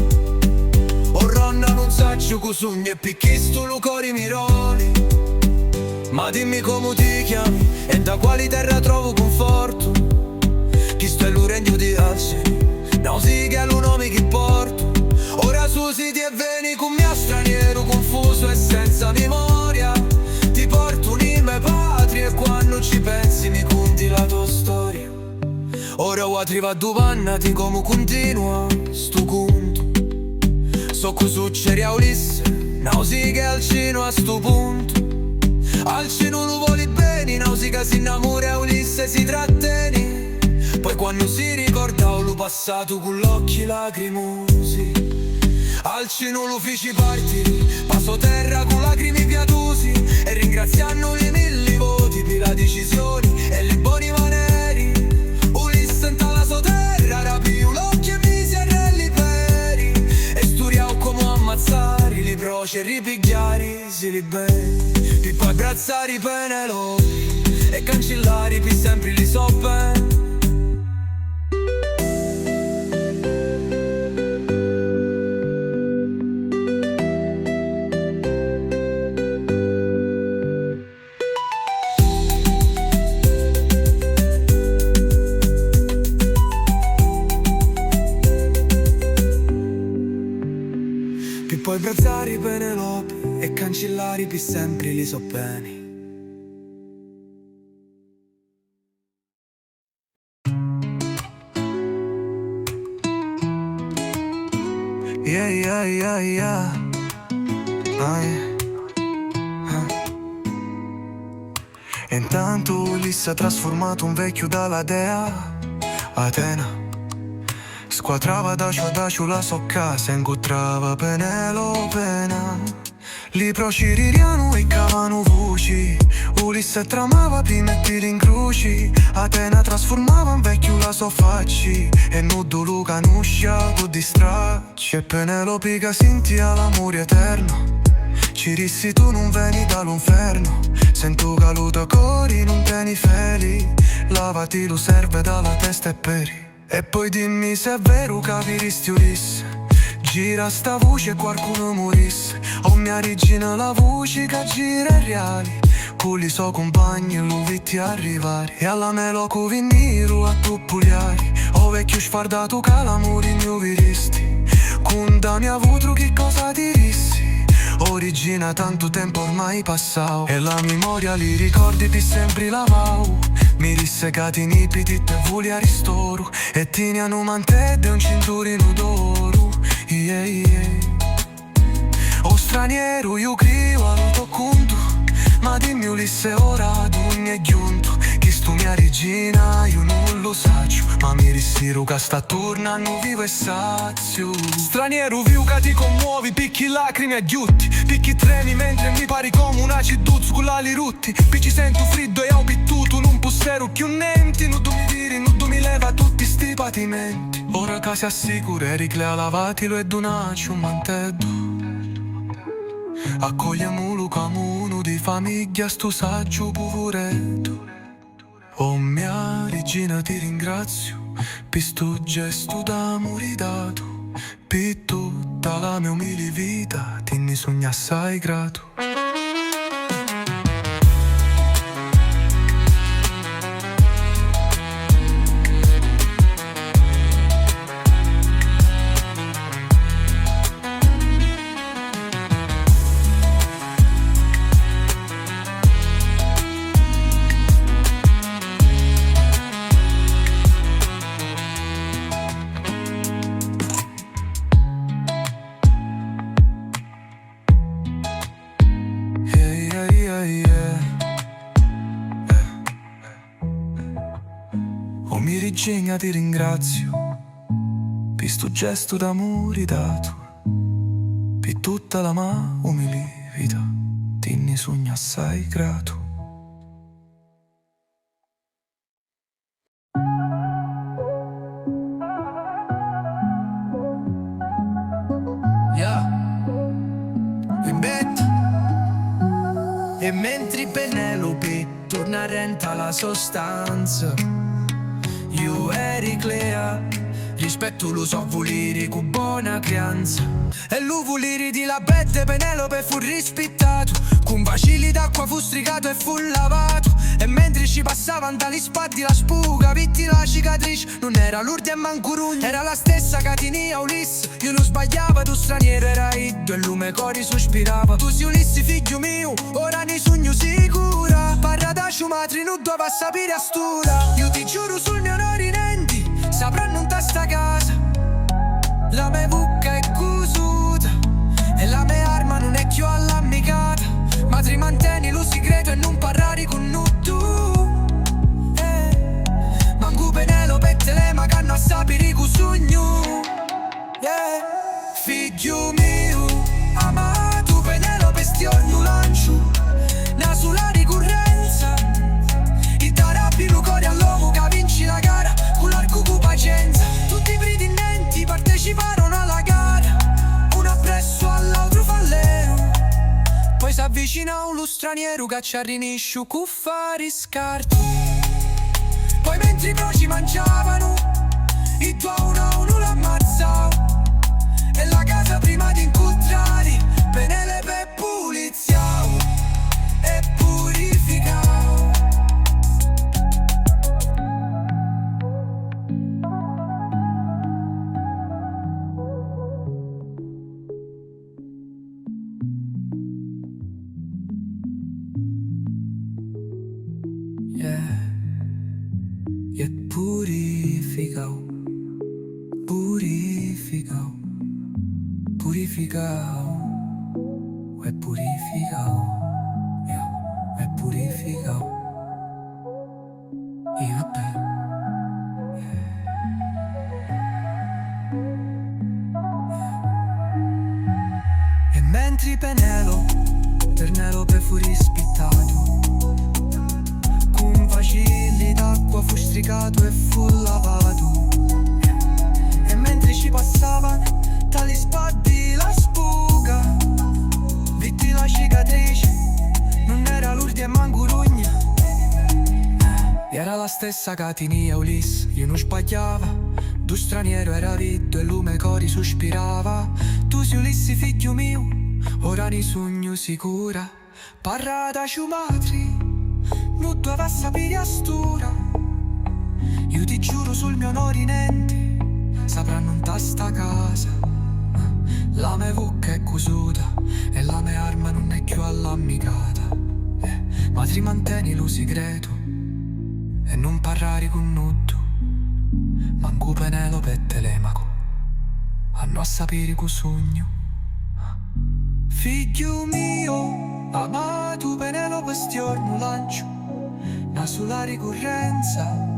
S5: O ronna non saccio con sogni e picchisto lo cori mironi. Ma dimmi come ti chiami e da quali terra trovo conforto. Chi sto è lo regno di Alceri, nausicaa è lo nome che porto. Ora susiti e veni con mia straniero confuso e senza memoria. Ti porto un'ime patria e quando ci pensi mi conti la tua storia. Ora ho arrivato pannati come continua sto conto. So che succede a Ulisse, nausicaa al cino a sto punto. Al cino lo vuole bene, nausicaa si innamora e Ulisse si tratteni. Poi quando si ricorda lo passato con l'occhi lacrimosi. Al cino lo feci partire, passo terra con lacrime pietosi. E ringraziando i mille voti per la decisione e le buoni maneri. Ulisse in tala sua terra rapì l'occhi e misi a relli peri. E sturiao come ammazzare li proci e ripigliare si liberi. Per poi abbracciare i Penelopi e cancellare per sempre li soppe. Per poi abbracciare i Penelopi e cancellare per sempre li soppeni.
S4: Yeah, yeah, yeah, yeah. E intanto Ulisse ha trasformato un vecchio dalla dea Atena. Squadrava dacio la sua casa, incontrava Penelope. Li prociririano e cavano voci. Ulisse tramava per mettere in croci. Atena trasformava in vecchio la sua facci. E nudo lo canuscia con distracci. E Penelope che sentia l'amore eterno. Ci rissi tu non veni dall'inferno. Sento che lo tuo cori non tieni feli. Lavati lo serve dalla testa e peri. E poi dimmi se è vero capiristi Ulisse. Gira sta voce e qualcuno morisse. O mia regina la voce che gira è reale. Con i suoi compagni lo vitti arrivare. E alla meloco vennero a pupuliare. O vecchio sfardato che l'amore mio viristi. Con da mia votro che cosa dirissi. Origina tanto tempo ormai passato e la memoria li ricordi ti sempre lavau. Mi rissecati nipiti te vuli a ristoru e tini a un mantedde un cinturino d'oro. Yeah, yeah. O straniero io crio allo tuo conto, ma dimmi Ulisse ora d'ogni è giunto. Chi stu mia regina io non lo saccio, ma mi rissiru che sta tornando vivo e sazio.
S5: Straniero viu che ti commuovi, picchi lacrime a ghiutti, picchi tremi mentre mi pari come una ciduzzu con l'ali rutti. Picchi sento freddo e ho pittuto non postero più nenti. Non mi diri, non mi leva tutti sti patimenti.
S4: Ora che si assicura e riclea lavatilo e donaci un manteddo. Accogliamolo come uno di famiglia sto saggio poveretto. Oh mia regina ti ringrazio per sto gesto d'amore dato, per tutta la mia umile vita ti ne sogno assai grato. Oh mia regina ti ringrazio per sto gesto d'amore dato, per tutta la mia umile vita ti ne sogno assai grato.
S2: E mentre Penelope torna renta la sostanza, io Ericlea rispetto lo so volere con buona creanza. E lui volere di la bette Penelope fu rispettato, con bacilli d'acqua fu stricato e fu lavato. E mentre ci passavano dagli spatti la spuga, vitti la cicatrice, non era Lourdes e manco Rugna, era la stessa Catinia Ulisse. Io non sbagliava, tu straniero era Iddo e lume cori sospirava. Tu sei Ulisse figlio mio, ora ne sogno sicura. Parla da ciumatri, non dove sapere a stura. Io ti giuro sul mio onore inenti, sapranno in testa casa. La mia bucca è cusuta e la mia arma non è più all'ammicata. Ma ti mantieni lo segreto e non parlare con tu. Manco Penelope e Telema che hanno a sapere con sogno. Figlio mio, amato Penelope stiogno lancio. Na sulla ricorrenza i tarabbi lo cuore all'uomo che vinci la gara. Con l'arco con pazienza tutti i pretendenti parteciparono alla gara. Uno appresso all'altro fallero. Poi s'avvicina uno straniero che ci arrinisce con fare scarti. Poi mentre i proci mangiavano i due uno a uno l'ammazzavo. E la casa prima di incontrare Penelope puliziavo e purificavo. E purificavo, purificavo, purificavo, e purificavo, e purificavo. E vabbè. E mentre Penelope fu rispettato, con bacilli d'acqua fu stricato e fu lavato. E mentre ci passavano tali spatti la spuga, vitti la cicatrice, non era Lourdes e manco Rugna, era la stessa Catinia Ulisse. Io non sbagliava, tu straniero era Viddo e lume cori sospirava. Tu sei Ulisse figlio mio, ora ne sogno sicura. Parla da ciumatri, non doveva sapere a stura. Io ti giuro sul mio onore inenti, sapranno in sta casa.
S3: La mia bocca è cusuta e la mia arma non è più all'ammicata. Ma ti mantieni lo segreto e non parlare con nudo. Manco Penelope e Telemaco hanno a sapere che sogno. Figlio mio, amato Penelope stiorno lancio una sola ricorrenza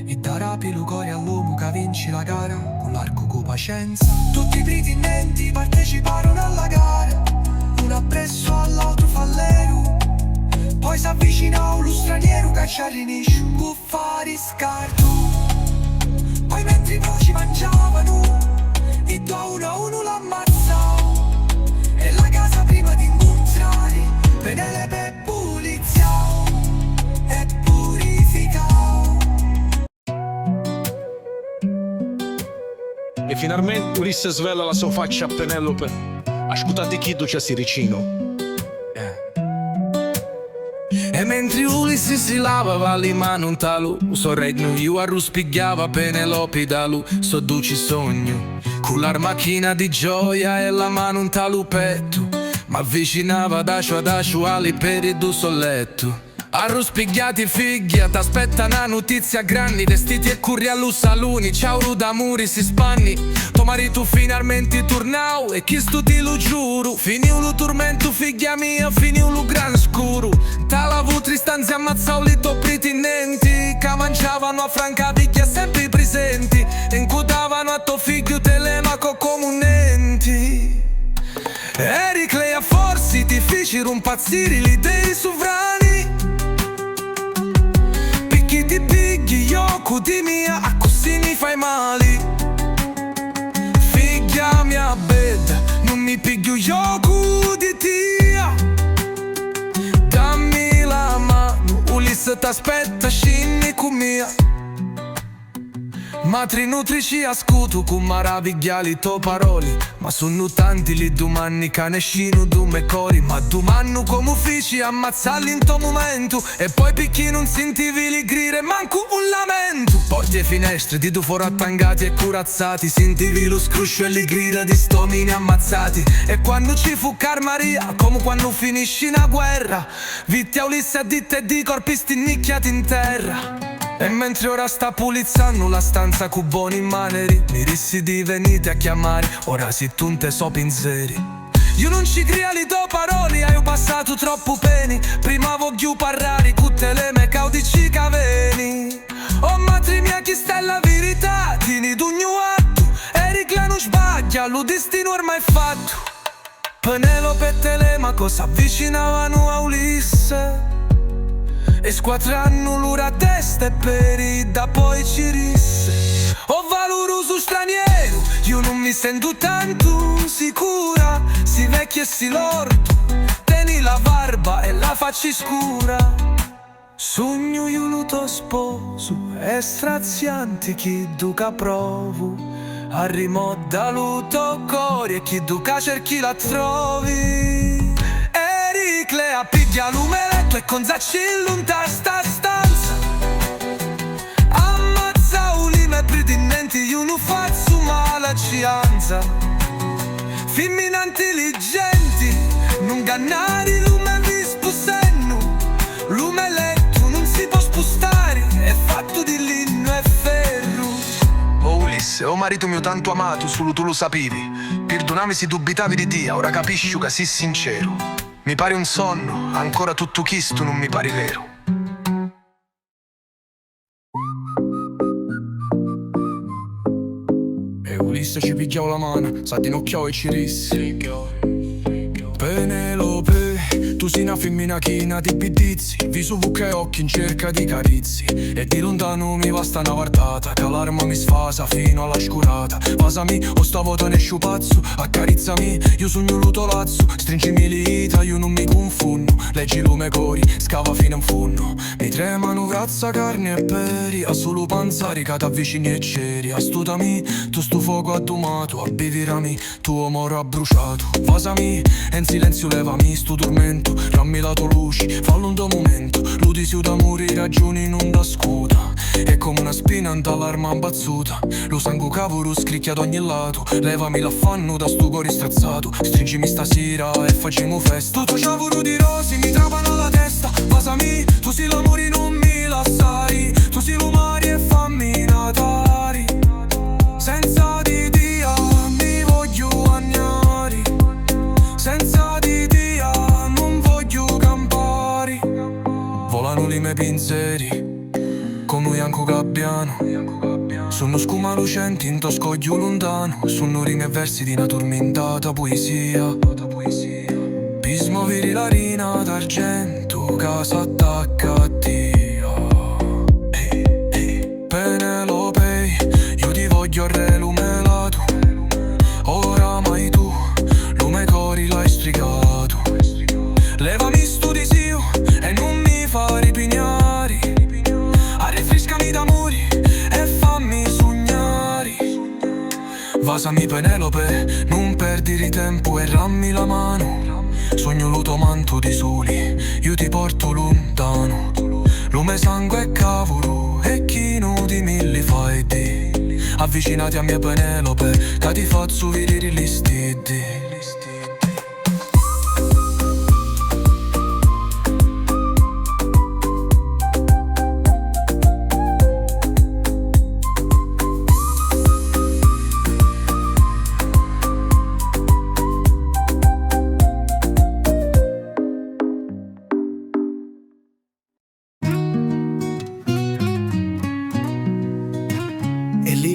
S3: e darà pilucori all'uomo che vinci la gara con l'arco con pazienza. Tutti i pretendenti parteciparono alla gara, uno appresso all'altro fallero. Poi s'avvicinò lo straniero che ci arrinisce un buffare scarto. Poi mentre i voci mangiavano, e da uno a uno l'ammazzavo. E la casa prima di incontrare Penelope è pulizia e purificao.
S6: E finalmente Ulisse svela la sua faccia a Penelope. Ascoltate chi c'è Siricino.
S1: E mentre Ulisse si lavava le mani un talo, sorregno io arruspigliava Penelope da lui, so duci sogno. Con la macchina di gioia e la mano un talupetto, ma avvicinava dacio ad acio ali per il solletto. Arruspigliati figli, t'aspetta una notizia grandi, vestiti e curri allo saluni, ciao ruda muri si spanni. Tuo marito finalmente tornau e chi sto ti lo giuro. Finiu lo tormento figlia mia, finiu lo gran scuro. Tala vu tristanzi ammazzau li to pretendenti, che mangiavano a franca picchia sempre presenti. E incutavano a tuo figlio Telemaco comunenti. Ericlea forse ti fecero impazzire le dei sovrani. Picchi ti picchi, io di mia, così mi fai male. Figlia mia bella, non mi piglio io di tia. Dammi la mano, Ulisse t'aspetta, scinni con mia. Matri nutrici ascolto con maravigliali to parole, ma sono tanti li domani che nescino du me cori. Ma domani come uffici ammazzarli in to momento, e poi picchi non sentivi li grire manco un lamento. Porti e finestre di tu fuori attangati e curazzati, sentivi lo scruscio e li grida di stomini ammazzati. E quando ci fu Carmaria, come quando finisci una guerra, vitti a Ulisse a ditte e di corpi stinnicchiati in terra. E mentre ora sta pulizzando la stanza con buoni maneri, mi dissi di venite a chiamare, ora si tunte so pinzeri. Io non ci crea li do parole, hai passato troppo peni. Prima voglio parlare con te le me caudici caveni. Oh matri mia chi sta la verità, tieni d'ogni atto. Ericla non sbaglia, lo destino ormai fatto. Penelope e Telemaco s'avvicinavano a Ulisse e squadranno l'ura a testa e perida poi ci risse. Oh valoroso straniero, io non mi sento tanto sicura. Si vecchia e si lordo, tieni la barba e la faccia scura. Sogno io lo tuo sposo, è straziante chi duca provo. Arrimo da lo tuo cuore e chi duca cerchi la trovi. Ericlea piglia l'umeletto e con zaccillo in sta stanza. Ammazza ulime pretendenti, io non faccio male cianza. Femmina intelligenti, non gannare lume vi sposenno. L'umeletto non si può spostare, è fatto di linno e ferro.
S3: Oh Ulisse, oh marito mio tanto amato, solo tu lo sapevi. Perdonami se dubitavi di Dio, ora capisci che sei sincero. Mi pare un sonno, ancora tutto chisto non mi pare vero.
S1: E Ulisse ci pigliò la mano, s'adinocchiò e ci disse: Penelope, tu sei una femmina china di bidizi, viso vucca e occhi in cerca di carizi. E di lontano mi basta una guardata, che l'arma mi sfasa fino alla scurata. Pasami o stavo ne sciupazzo, accarizzami, io sogno l'utolazzo. Stringimi le dita, io non mi confondo. Leggi lume cori, scava fino in fondo. Mi tremano grazza, carne e peri, a solo panza ricata avvicini e ceri. Astutami, tu sto fuoco addomato, abbevirami, tuo amore ha bruciato. Pasami, e in silenzio levami sto tormento. Rammi la tua luce, fallo un tuo momento. L'udisio d'amore, ragioni non da scuda.
S5: è come una spina all'arma imbazzuta. Lo sangue cavolo scricchia da ogni lato. Levami l'affanno da sto cuore strezzato. Stringimi stasera e facciamo festa. Tutto ciavolo di rosi mi trapano la testa. Basami, tu sei l'amore non mi lasciai. Tu sei l'umari e fammi natari. Senza di Dio mi voglio agnari. Senza di Dio non voglio campari. Volano i miei pensieri come un bianco gabbiano. Sono scuma lucenti in to scoglio lontano. Sono rime e versi di una tormentata poesia. Per smuovere la rina d'argento che s'attacca a Dio. Penelope, io ti voglio a re lumelato. Oramai tu, lume cori l'hai stricato. Levami sto desio e non mi fa ripignare. Arrinfrescami d'amori e fammi sognare. Vasami Penelope, non perdere tempo e rammi la mano. Sogno lo tuo manto di soli, io ti porto lontano. Lume, sangue e cavolo, e chi non di mille fai te. Avvicinati a mia Penelope, che ti faccio vedere gli stidi.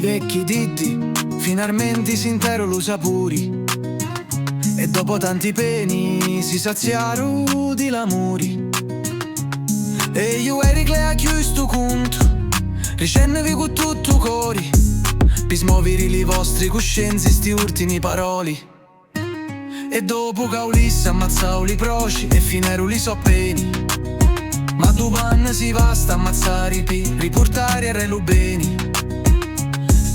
S2: Vecchi ditti, finalmente si intero lo sapori. E dopo tanti peni si saziarono di l'amori. E io eri che a chiusto conto, ricennevi con tutto cori. Per smuovere le vostre coscienze sti ultimi paroli. E dopo che Ulisse ammazzavo li proci e finero li soppeni. Ma tu panna si basta ammazzare per riportare a re lo beni.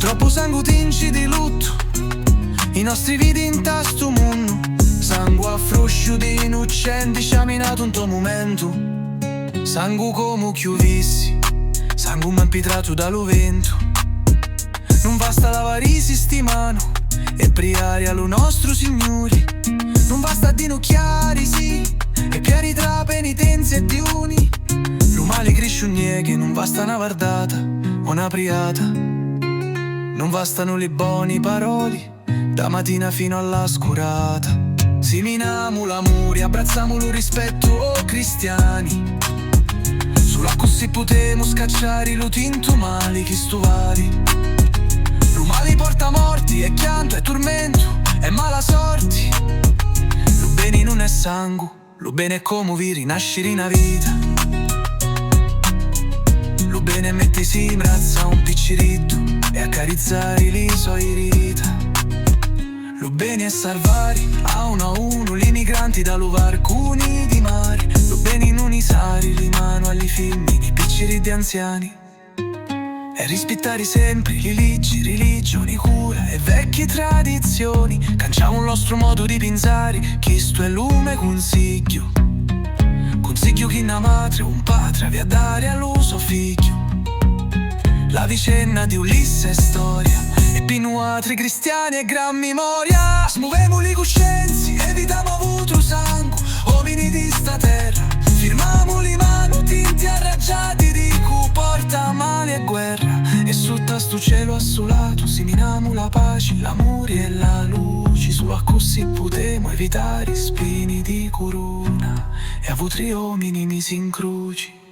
S2: Troppo sangue tinci di lutto, i nostri viti in tasto mondo. Sangue affroscio di innocenti ci ha minato un tuo momento. Sangue come chiuvissi, sangue m'ampitrato dallo vento. Non basta lavarisi sti mano e priare allo nostro Signore. Non basta dinocchiare sì e piari tra penitenze e diuni. Lo male cresce un nieghe, non basta una vardata o una priata. Non bastano le buone parole, da mattina fino alla scurata. Siminiamo l'amore, abbracciamo lo rispetto, oh cristiani. Sulla così potemo scacciare lo tinto male che stuvari. Lo male porta morti, è chianto, è tormento, è mala sorti. Lo bene non è sangue, lo bene è come vi rinascere in una vita. Lo bene è mettersi in braccio a un picciritto e accarezzare le sue rita. Lo bene è salvare a uno gli migranti dallo varconi di mare. Lo bene non isare le mano alle femmine, picciri di anziani. E rispettare sempre le leggi, religioni, cura e vecchie tradizioni. Canciamo il nostro modo di pensare, questo è lume consiglio. Consiglio che una madre o un padre vi a dare allo suo figlio. La vicenda di Ulisse è storia e pinuatri cristiani e gran memoria. Smuovemo le coscienze, evitiamo avuto sangue, uomini di sta terra. Firmamo le mani, tinti arraggiati di cui porta male e guerra. E sotto sto cielo assolato seminiamo la pace, l'amore e la luce. Su a così potremo evitare spini di corona e a vostri uomini mi si incroci.